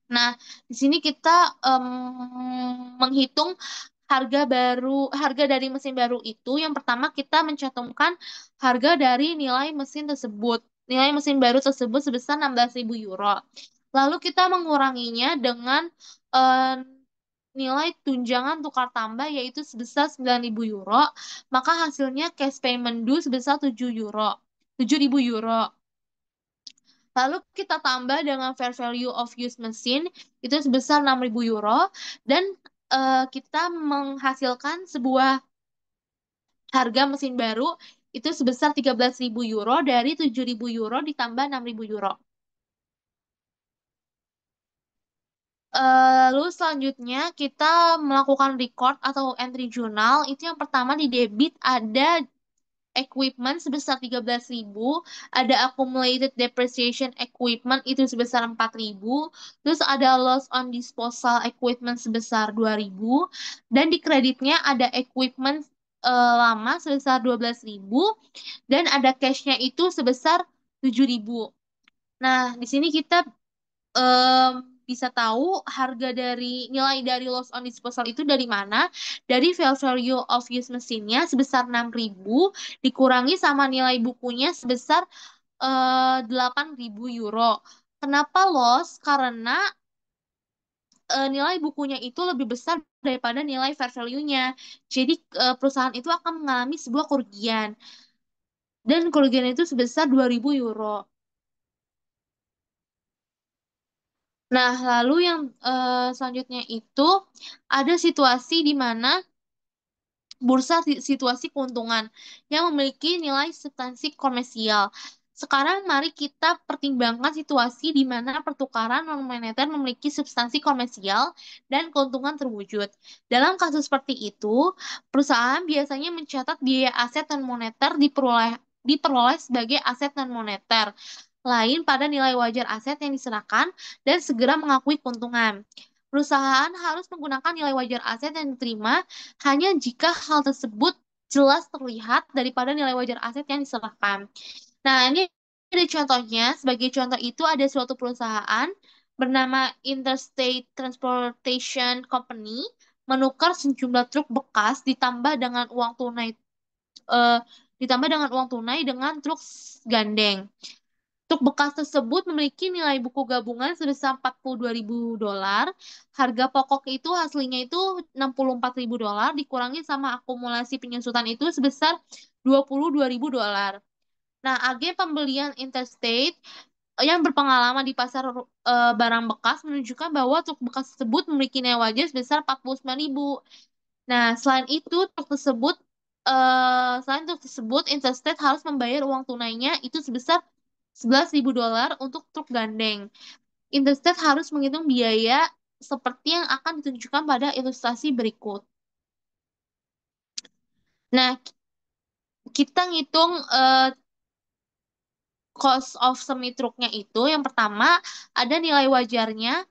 Nah, di sini kita menghitung harga dari mesin baru itu. Yang pertama kita mencantumkan harga dari nilai mesin tersebut. Nilai mesin baru tersebut sebesar 16.000 euro. Lalu kita menguranginya dengan em, nilai tunjangan tukar tambah yaitu sebesar 9.000 euro. Maka hasilnya cash payment due sebesar 7 euro. 7.000 euro. Lalu kita tambah dengan fair value of use mesin itu sebesar 6.000 euro dan kita menghasilkan sebuah harga mesin baru itu sebesar 13.000 euro dari 7.000 euro ditambah 6.000 euro. Lalu selanjutnya kita melakukan record atau entry journal. Itu yang pertama di debit ada equipment sebesar 13.000, ada accumulated depreciation equipment itu sebesar 4.000, terus ada loss on disposal equipment sebesar 2.000, dan di kreditnya ada equipment lama sebesar 12.000 dan ada cashnya itu sebesar 7.000. Nah, di sini kita em, bisa tahu harga dari nilai dari loss on disposal itu dari mana? Dari fair value of use mesinnya sebesar 6.000 dikurangi sama nilai bukunya sebesar 8.000 euro. Kenapa loss? Karena nilai bukunya itu lebih besar daripada nilai fair value-nya. Jadi perusahaan itu akan mengalami sebuah kerugian. Dan kerugian itu sebesar 2.000 euro. Nah, lalu yang selanjutnya itu ada situasi di mana situasi keuntungan yang memiliki nilai substansi komersial. Sekarang mari kita pertimbangkan situasi di mana pertukaran non moneter memiliki substansi komersial dan keuntungan terwujud. Dalam kasus seperti itu, perusahaan biasanya mencatat biaya aset non moneter diperoleh sebagai aset non moneter lain pada nilai wajar aset yang diserahkan dan segera mengakui keuntungan. Perusahaan harus menggunakan nilai wajar aset yang diterima hanya jika hal tersebut jelas terlihat daripada nilai wajar aset yang diserahkan. Nah, ini ada contohnya. Sebagai contoh itu ada suatu perusahaan bernama Interstate Transportation Company menukar sejumlah truk bekas eh, ditambah dengan uang tunai dengan truk gandeng. Truk bekas tersebut memiliki nilai buku gabungan sebesar 42.000 dolar. Harga pokok itu aslinya itu 64.000 dolar dikurangi sama akumulasi penyusutan itu sebesar 22.000 dolar. Nah, agen pembelian Interstate yang berpengalaman di pasar barang bekas menunjukkan bahwa truk bekas tersebut memiliki nilai wajar sebesar 49.000. Nah, selain truk tersebut, Interstate harus membayar uang tunainya itu sebesar 11.000 dolar untuk truk gandeng. Interstate harus menghitung biaya seperti yang akan ditunjukkan pada ilustrasi berikut. Nah, kita ngitung cost of semi truknya itu. Yang pertama, ada nilai wajarnya.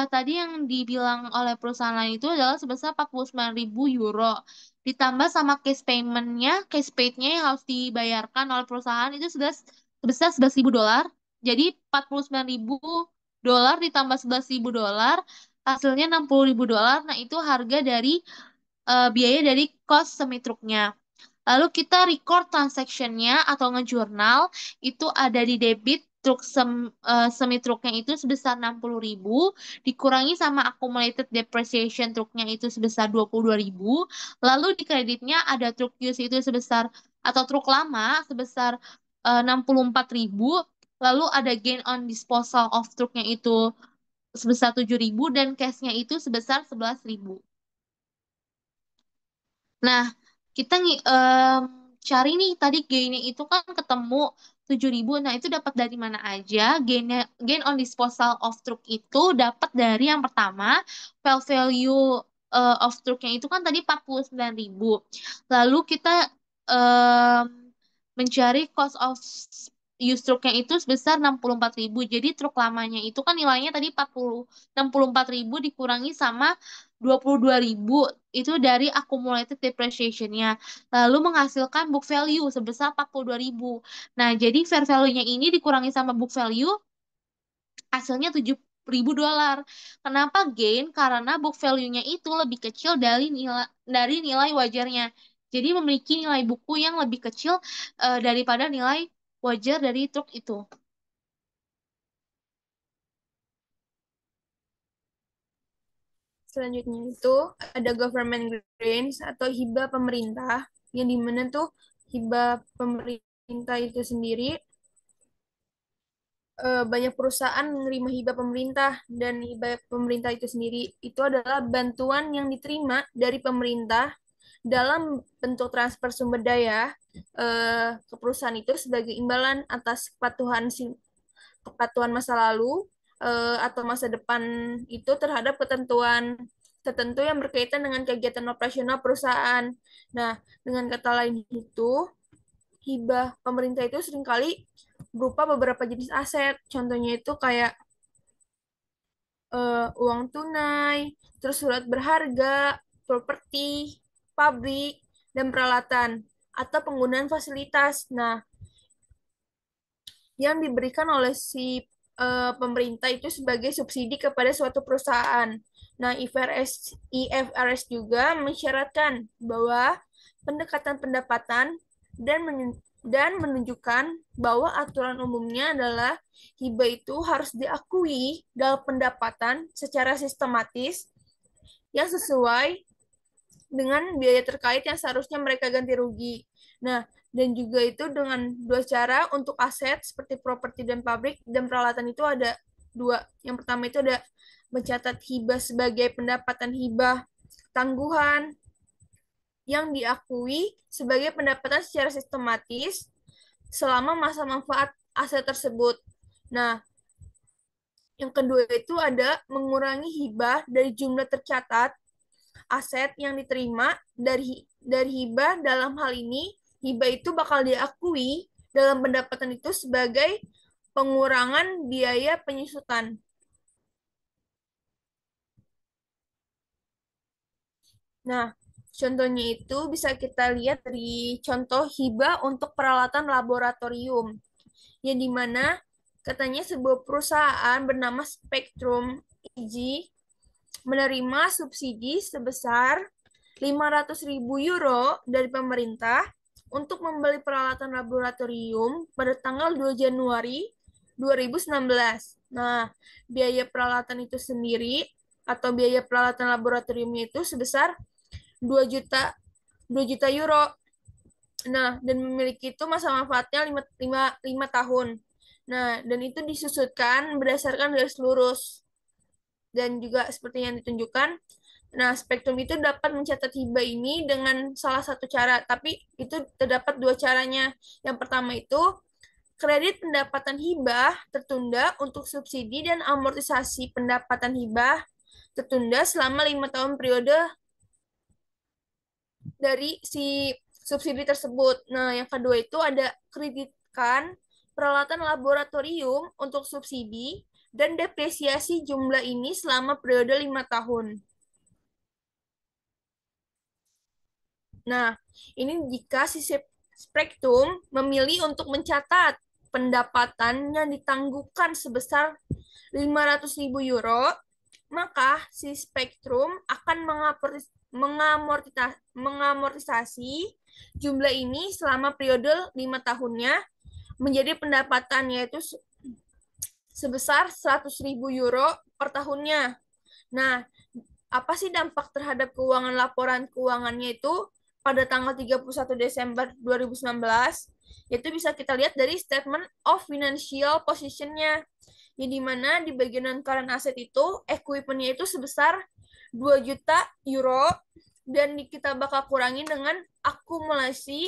Tadi yang dibilang oleh perusahaan lain itu adalah sebesar 49.000 euro. Ditambah sama cash paid-nya yang harus dibayarkan oleh perusahaan itu sudah sebesar 11.000 dolar. Jadi 49.000 dolar ditambah 11.000 dolar, hasilnya 60.000 dolar. Nah, itu harga dari biaya dari cost semi truknya. Lalu kita record transaction-nya atau ngejurnal, itu ada di debit semi truknya itu sebesar 60.000, dikurangi sama accumulated depreciation truknya itu sebesar 22.000, lalu di kreditnya ada truk use itu sebesar, atau truk lama sebesar 64.000, lalu ada gain on disposal of truknya itu sebesar 7.000, dan cashnya itu sebesar 11.000. Nah, kita cari nih tadi gainnya itu kan ketemu 7.000. Nah, itu dapat dari mana aja? Gain on disposal of truck itu dapat dari yang pertama, value of trucknya itu kan tadi 49.000. Lalu kita em, mencari cost of use truknya itu sebesar 64.000. Jadi truk lamanya itu kan nilainya tadi 64.000 dikurangi sama 22.000 itu dari accumulated depreciation-nya. Lalu menghasilkan book value sebesar 42.000. Nah, jadi fair value-nya ini dikurangi sama book value, hasilnya 7.000 dolar. Kenapa gain? Karena book value-nya itu lebih kecil dari nilai wajarnya. Jadi memiliki nilai buku yang lebih kecil daripada nilai wajar dari truk itu. Selanjutnya itu ada government grants atau hibah pemerintah, yang dimana tuh hibah pemerintah itu sendiri, banyak perusahaan menerima hibah pemerintah, dan hibah pemerintah itu sendiri itu adalah bantuan yang diterima dari pemerintah dalam bentuk transfer sumber daya ke perusahaan itu sebagai imbalan atas kepatuhan masa lalu atau masa depan itu terhadap ketentuan tertentu yang berkaitan dengan kegiatan operasional perusahaan. Nah, dengan kata lain itu, hibah pemerintah itu seringkali berupa beberapa jenis aset. Contohnya itu kayak uang tunai, terus surat berharga, properti, pabrik, dan peralatan, atau penggunaan fasilitas. Nah, yang diberikan oleh si pemerintah itu sebagai subsidi kepada suatu perusahaan. Nah, IFRS juga mensyaratkan bahwa pendekatan pendapatan dan menunjukkan bahwa aturan umumnya adalah hibah itu harus diakui dalam pendapatan secara sistematis yang sesuai dengan biaya terkait yang seharusnya mereka ganti rugi. Nah, dan juga itu dengan dua cara untuk aset seperti properti dan pabrik dan peralatan itu ada dua. Yang pertama itu ada mencatat hibah sebagai pendapatan hibah tangguhan yang diakui sebagai pendapatan secara sistematis selama masa manfaat aset tersebut. Nah, yang kedua itu ada mengurangi hibah dari jumlah tercatat aset yang diterima dari hibah. Dalam hal ini, hibah itu bakal diakui dalam pendapatan itu sebagai pengurangan biaya penyusutan. Nah, contohnya itu bisa kita lihat dari contoh hibah untuk peralatan laboratorium, yang dimana katanya sebuah perusahaan bernama Spectrum IG menerima subsidi sebesar 500.000 euro dari pemerintah untuk membeli peralatan laboratorium pada tanggal 2 Januari 2019. Nah, biaya peralatan itu sendiri atau biaya peralatan laboratoriumnya itu sebesar 2 juta 2 juta euro. Nah, dan memiliki itu masa manfaatnya 5 tahun. Nah, dan itu disusutkan berdasarkan garis lurus. Dan juga seperti yang ditunjukkan, nah, Spektrum itu dapat mencatat hibah ini dengan salah satu cara, tapi itu terdapat dua caranya. Yang pertama itu kredit pendapatan hibah tertunda untuk subsidi dan amortisasi pendapatan hibah tertunda selama 5 tahun periode dari si subsidi tersebut. Nah, yang kedua itu ada kreditkan peralatan laboratorium untuk subsidi dan depresiasi jumlah ini selama periode 5 tahun. Nah, ini jika si Spektrum memilih untuk mencatat pendapatan yang ditangguhkan sebesar 500.000 euro, maka si Spektrum akan mengamortisasi jumlah ini selama periode 5 tahunnya menjadi pendapatan, yaitu sebesar 100.000 euro per tahunnya. Nah, apa sih dampak terhadap keuangan laporan keuangannya itu pada tanggal 31 Desember 2019? Itu bisa kita lihat dari statement of financial position-nya. Yang dimana di bagian non-current asset itu, equipment-nya itu sebesar 2 juta euro, dan kita bakal kurangin dengan akumulasi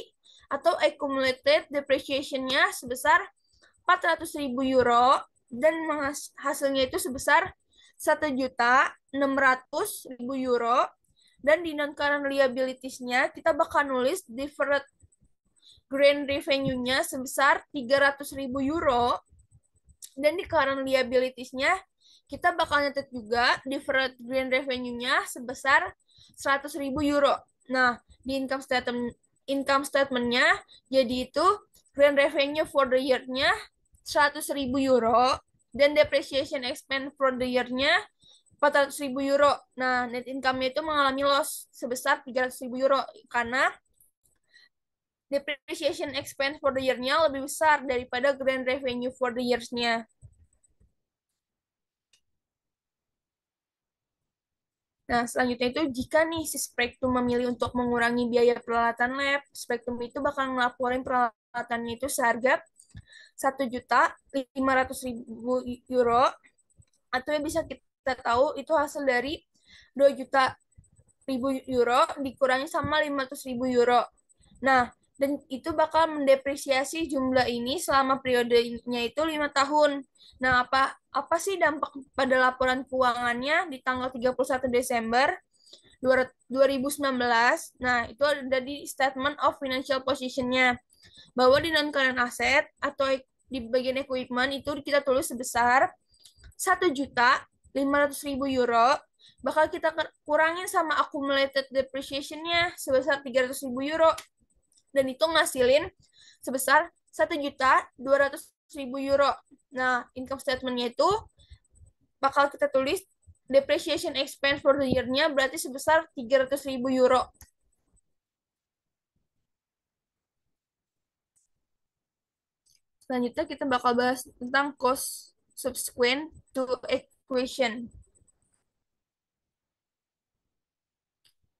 atau accumulated depreciation-nya sebesar 400.000 euro, dan hasilnya itu sebesar 1.600.000 euro. Dan di non current liabilities-nya kita bakal nulis deferred grant revenue-nya sebesar 300.000 euro, dan di current liabilities-nya kita bakal nyatet juga deferred grant revenue-nya sebesar 100.000 euro. Nah, di income statement-nya jadi itu grant revenue for the year-nya 100.000 euro, dan depreciation expense for the year-nya 400.000 euro. Nah, net income-nya itu mengalami loss sebesar 300.000 euro karena depreciation expense for the year-nya lebih besar daripada grand revenue for the years-nya. Nah, selanjutnya itu jika nih si Spektrum memilih untuk mengurangi biaya peralatan lab, Spektrum itu bakal ngelaporin peralatannya itu seharga 1.500.000 euro, atau yang bisa kita tahu itu hasil dari 2 juta ribu euro dikurangi sama 500.000 euro. Nah, dan itu bakal mendepresiasi jumlah ini selama periodenya itu 5 tahun. Nah, apa sih dampak pada laporan keuangannya di tanggal 31 Desember 2019? Nah, itu ada di statement of financial position-nya. Bahwa di non-current asset atau di bagian equipment itu kita tulis sebesar 1.500.000 euro, bakal kita kurangin sama accumulated depreciation-nya sebesar 300.000 euro, dan itu ngasilin sebesar 1.200.000 euro. Nah, income statement-nya itu bakal kita tulis depreciation expense for the year-nya berarti sebesar 300.000 euro. Selanjutnya kita bakal bahas tentang cost subsequent to equation.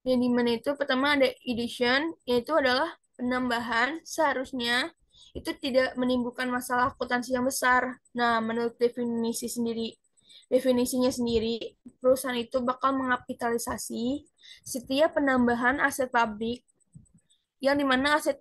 Yang dimana itu pertama ada addition, yaitu adalah penambahan seharusnya itu tidak menimbulkan masalah akuntansi yang besar. Nah, menurut definisinya sendiri, perusahaan itu bakal mengapitalisasi setiap penambahan aset pabrik yang dimana aset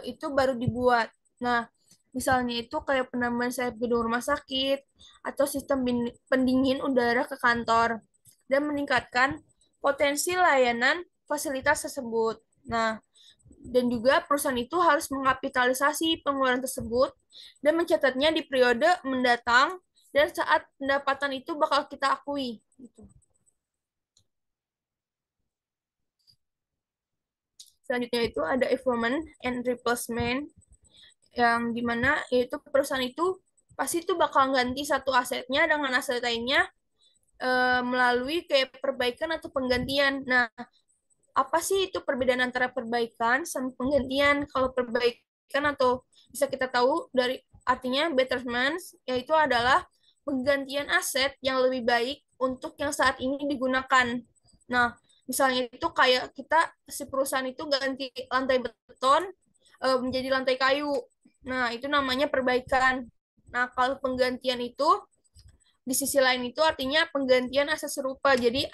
itu baru dibuat. Nah, misalnya itu kayak penambahan sayap gedung rumah sakit atau sistem pendingin udara ke kantor dan meningkatkan potensi layanan fasilitas tersebut. Nah, dan juga perusahaan itu harus mengkapitalisasi pengeluaran tersebut dan mencatatnya di periode mendatang dan saat pendapatan itu bakal kita akui. Gitu. Selanjutnya itu ada improvement and replacement yang dimana yaitu perusahaan itu pasti itu bakal ganti satu asetnya dengan aset lainnya melalui kayak perbaikan atau penggantian. Nah, apa sih itu perbedaan antara perbaikan sama penggantian? Kalau perbaikan atau bisa kita tahu dari artinya betterment, yaitu adalah penggantian aset yang lebih baik untuk yang saat ini digunakan. Nah, misalnya itu kayak kita si perusahaan itu ganti lantai beton menjadi lantai kayu. Nah, itu namanya perbaikan. Nah, kalau penggantian itu di sisi lain itu artinya penggantian aset serupa. Jadi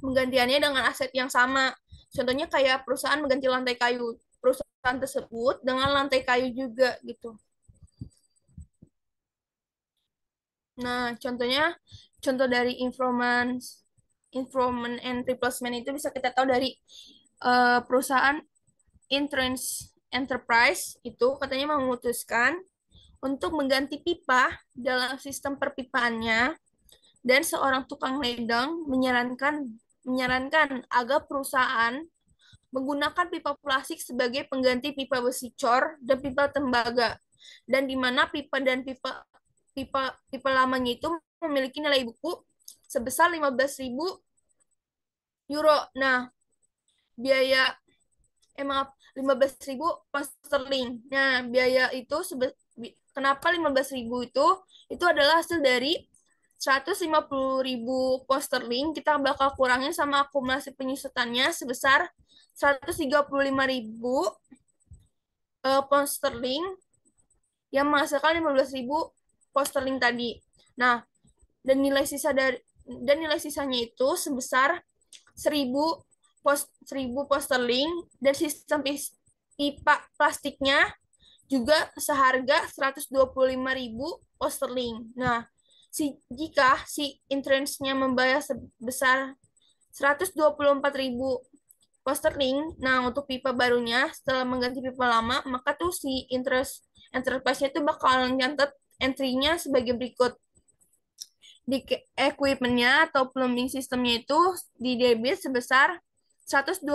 penggantiannya dengan aset yang sama. Contohnya kayak perusahaan mengganti lantai kayu. Perusahaan tersebut dengan lantai kayu juga gitu. Nah, contoh dari improvement and replacement itu bisa kita tahu dari perusahaan Insurance Enterprise itu katanya memutuskan untuk mengganti pipa dalam sistem perpipaannya dan seorang tukang ledeng menyarankan agar perusahaan menggunakan pipa plastik sebagai pengganti pipa besi cor dan pipa tembaga. Dan di mana pipa dan pipa lamanya itu memiliki nilai buku sebesar 15.000 euro. Nah, biaya emang 15.000 pound sterling. Nah, biaya itu kenapa 15.000 itu adalah hasil dari 150.000 pound sterling kita bakal kurangin sama akumulasi penyusutannya sebesar 135.000 pound sterling yang menghasilkan 15.000 pound sterling tadi. Nah, dan nilai sisanya itu sebesar 1.000 pound sterling dan sistem pipa plastiknya juga seharga 125.000 pound sterling. Nah, jika si interest-nya membayar sebesar 124.000 pound sterling, nah untuk pipa barunya setelah mengganti pipa lama, maka tuh si interest enterprise-nya itu bakal nyatet entry-nya sebagai berikut. Di equipment-nya atau plumbing sistemnya itu di debit sebesar 125.000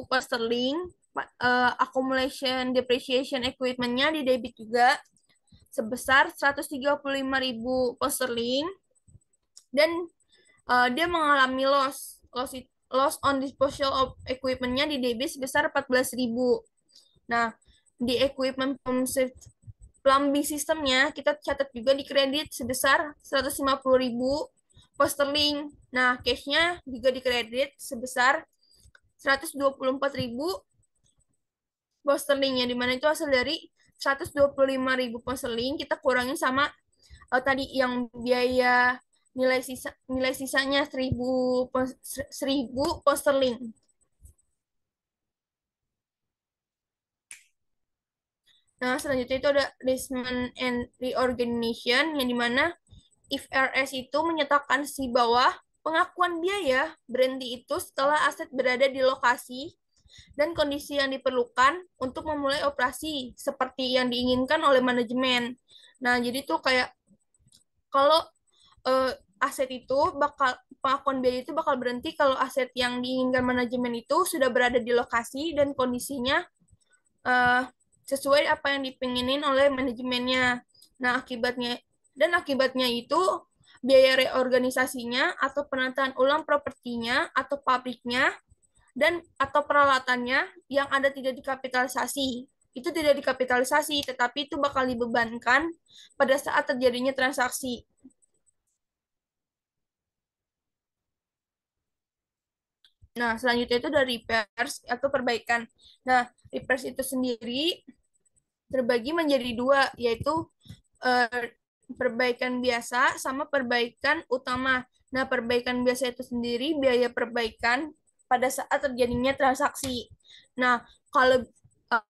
pound sterling, accumulation depreciation equipment-nya di debit juga sebesar 135.000 pound sterling dan dia mengalami loss on disposal of equipment-nya di debit sebesar 14.000. Nah, di equipment plumbing sistemnya kita catat juga di kredit sebesar 150.000 pound sterling. Nah, cash-nya juga di kredit sebesar 124.000 pound sterling, yang dimana itu hasil dari 125.000 pound sterling kita kurangin sama tadi yang biaya nilai sisanya 1.000 pound sterling. Nah, selanjutnya itu ada Replacement and Reorganization, yang dimana IFRS itu menyatakan si bawah pengakuan biaya berhenti itu setelah aset berada di lokasi dan kondisi yang diperlukan untuk memulai operasi seperti yang diinginkan oleh manajemen. Nah, jadi tuh kayak kalau eh, aset itu pengakuan biaya itu bakal berhenti kalau aset yang diinginkan manajemen itu sudah berada di lokasi dan kondisinya eh, sesuai apa yang dipinginin oleh manajemennya. Nah, akibatnya itu biaya reorganisasinya atau penataan ulang propertinya atau pabriknya dan atau peralatannya yang ada tidak dikapitalisasi. Itu tidak dikapitalisasi, tetapi itu bakal dibebankan pada saat terjadinya transaksi. Nah, selanjutnya itu dari repairs atau perbaikan. Nah, repairs itu sendiri terbagi menjadi dua, yaitu eh, perbaikan biasa sama perbaikan utama. Nah, perbaikan biasa itu sendiri biaya perbaikan pada saat terjadinya transaksi. Nah, kalau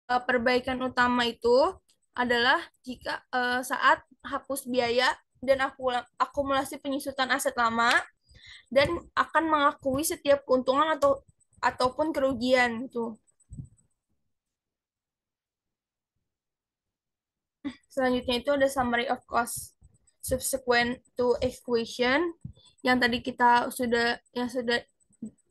perbaikan utama itu adalah jika saat hapus biaya dan akumulasi penyusutan aset lama dan akan mengakui setiap keuntungan ataupun kerugian gitu. Selanjutnya itu ada summary of cost subsequent to equation yang tadi kita sudah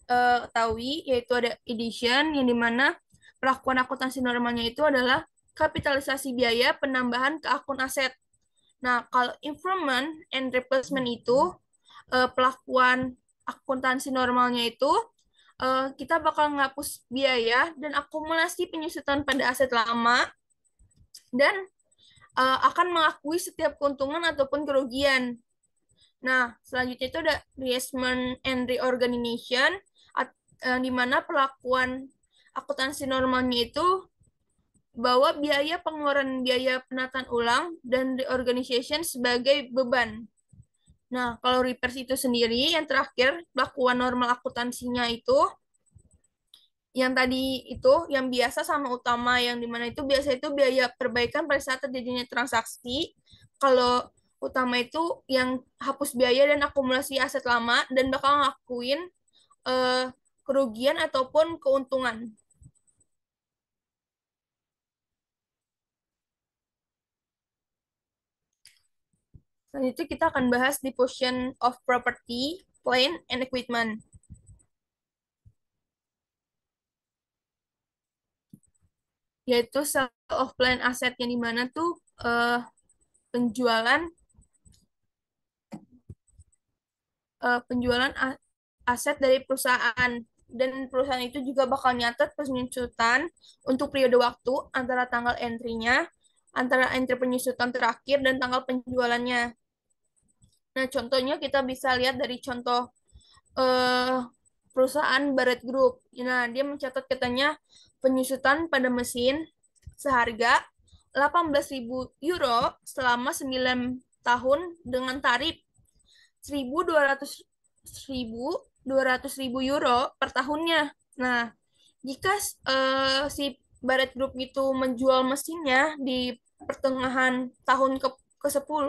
ketahui, yaitu ada addition yang dimana pelakuan akuntansi normalnya itu adalah kapitalisasi biaya penambahan ke akun aset. Nah, kalau improvement and replacement itu pelakuan akuntansi normalnya itu kita bakal ngapus biaya dan akumulasi penyusutan pada aset lama dan akan mengakui setiap keuntungan ataupun kerugian. Nah, selanjutnya itu ada reassessment and reorganization, di mana pelakuan akuntansi normalnya itu bahwa biaya pengeluaran biaya penataan ulang dan reorganization sebagai beban. Nah, kalau repairs itu sendiri, yang terakhir, pelakuan normal akuntansinya itu, yang tadi itu, yang biasa sama utama, yang dimana itu biasa itu biaya perbaikan pada saat terjadinya transaksi. Kalau utama itu yang hapus biaya dan akumulasi aset lama, dan bakal ngelakuin eh, kerugian ataupun keuntungan. Selanjutnya kita akan bahas disposition of property, plant, and equipment. Yaitu sale of plant asset yang dimana tuh penjualan penjualan aset dari perusahaan, dan perusahaan itu juga bakal nyatet penyusutan untuk periode waktu antara tanggal entry-nya, antara entry penyusutan terakhir dan tanggal penjualannya. Nah, contohnya kita bisa lihat dari contoh eh, perusahaan Barrett Group. Nah, dia mencatat katanya penyusutan pada mesin seharga 18.000 euro selama 9 tahun dengan tarif 1.200 1.200.000 euro per tahunnya. Nah, jika si Barrett Group itu menjual mesinnya di pertengahan tahun ke-10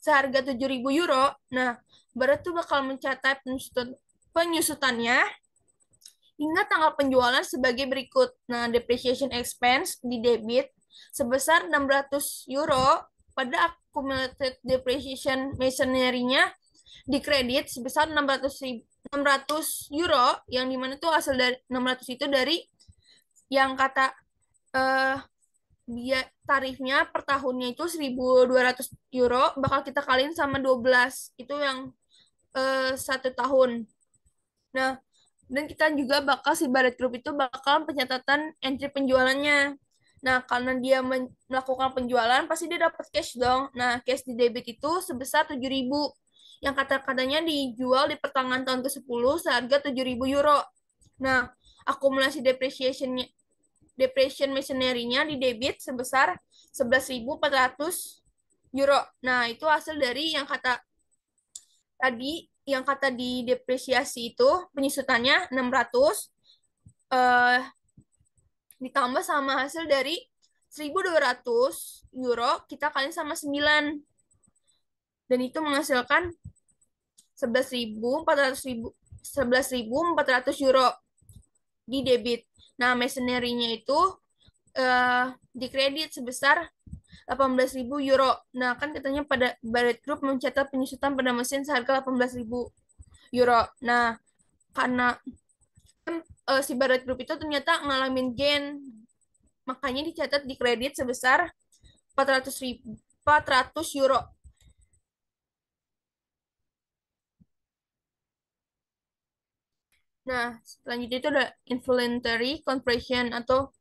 seharga 7.000 euro, nah, Barrett tuh bakal mencatat penyusutannya hingga tanggal penjualan sebagai berikut. Nah, depreciation expense di debit sebesar 600 euro pada accumulated depreciation machinery-nya di kredit sebesar 600 euro, yang dimana tuh hasil dari 600 itu dari yang kata eh dia tarifnya per tahunnya itu 1.200 euro, bakal kita kaliin sama 12 itu yang 1 tahun. Nah, dan kita juga bakal si Barrett Group itu bakal pencatatan entry penjualannya. Nah, karena dia melakukan penjualan, pasti dia dapat cash dong. Nah, cash di debit itu sebesar 7.000 yang kata-katanya dijual di pertengahan tahun ke-10 seharga 7.000 euro. Nah, akumulasi depreciation machinery-nya di debit sebesar 11.400 euro. Nah, itu hasil dari yang kata di depresiasi itu penyusutannya 600 eh, ditambah sama hasil dari 1.200 euro kita kaliin sama 9 dan itu menghasilkan 11.400 euro di debit. Nah, machinery-nya itu di kredit sebesar 18.000 euro. Nah, kan katanya pada Barrett Group mencatat penyusutan pada mesin seharga 18.000 euro. Nah, karena si Barrett Group itu ternyata ngalamin gain, makanya dicatat di kredit sebesar 400 euro. Nah, selanjutnya itu ada involuntary conversion, atau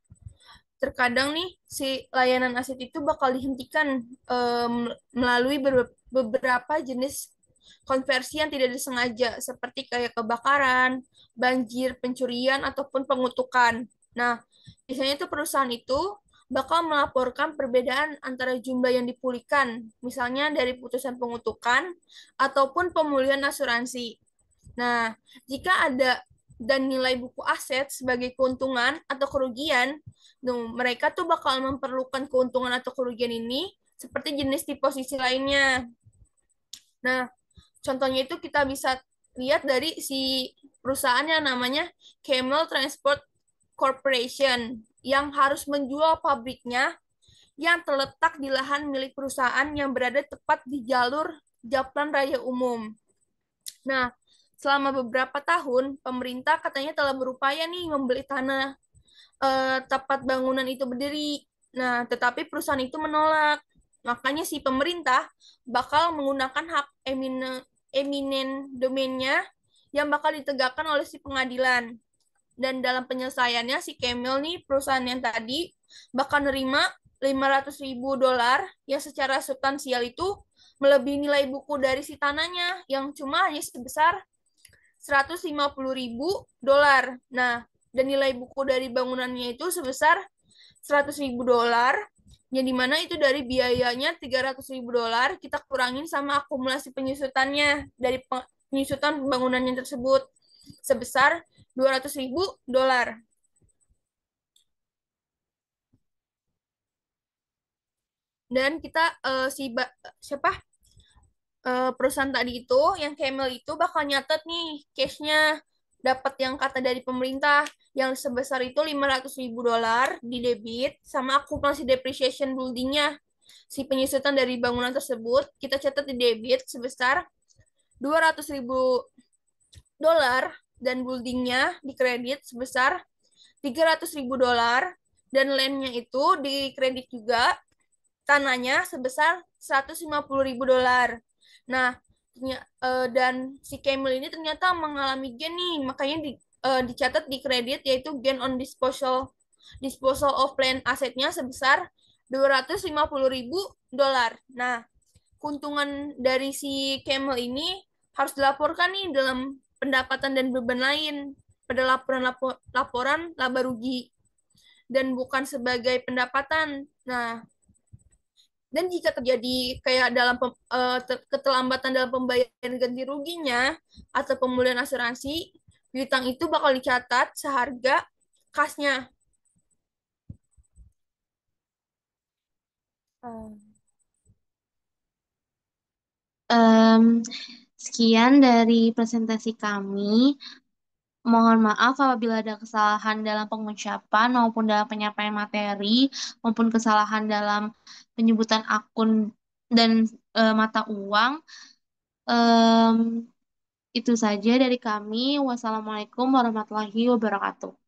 terkadang nih si layanan aset itu bakal dihentikan melalui beberapa jenis konversi yang tidak disengaja, seperti kayak kebakaran, banjir, pencurian, ataupun pengutukan. Nah, biasanya itu perusahaan itu bakal melaporkan perbedaan antara jumlah yang dipulihkan, misalnya dari putusan pengutukan ataupun pemulihan asuransi. Nah, jika ada dan nilai buku aset sebagai keuntungan atau kerugian, mereka tuh bakal memerlukan keuntungan atau kerugian ini seperti jenis deposisi lainnya. Nah, contohnya itu kita bisa lihat dari si perusahaan yang namanya Camel Transport Corporation yang harus menjual pabriknya yang terletak di lahan milik perusahaan yang berada tepat di jalur jalan raya umum. Nah, selama beberapa tahun, pemerintah katanya telah berupaya nih membeli tanah tempat bangunan itu berdiri. Nah, tetapi perusahaan itu menolak. Makanya si pemerintah bakal menggunakan hak eminen domainnya yang bakal ditegakkan oleh si pengadilan. Dan dalam penyelesaiannya si Camel nih perusahaan yang tadi bakal nerima 500.000 dolar yang secara substansial itu melebihi nilai buku dari si tanahnya yang cuma hanya sebesar 150.000 dolar. Nah, dan nilai buku dari bangunannya itu sebesar 100.000 dolar, yang dimana itu dari biayanya 300.000 dolar kita kurangin sama akumulasi penyusutannya dari penyusutan bangunannya tersebut sebesar 200.000 dolar. Dan kita siapa perusahaan tadi itu yang Camel itu bakal nyatet nih cashnya dapat yang kata dari pemerintah yang sebesar itu 500.000 dolar di debit sama akumulasi depreciation buildingnya si penyusutan dari bangunan tersebut kita catat di debit sebesar 200.000 dolar dan buildingnya di kredit sebesar 300.000 dolar dan landnya itu di kredit juga tanahnya sebesar 150.000 dolar. Nah, dan si Camel ini ternyata mengalami gain nih, makanya dicatat di kredit yaitu gain on disposal disposal of land asetnya sebesar 250.000 dolar. Nah, keuntungan dari si Camel ini harus dilaporkan nih dalam pendapatan dan beban lain pada laporan laba rugi dan bukan sebagai pendapatan. Nah, dan jika terjadi kayak dalam keterlambatan dalam pembayaran ganti ruginya atau pemulihan asuransi, piutang itu bakal dicatat seharga kasnya. Hmm. Em, Sekian dari presentasi kami. Mohon maaf apabila ada kesalahan dalam pengucapan maupun dalam penyampaian materi maupun kesalahan dalam penyebutan akun dan mata uang. Em, itu saja dari kami. Wassalamualaikum warahmatullahi wabarakatuh.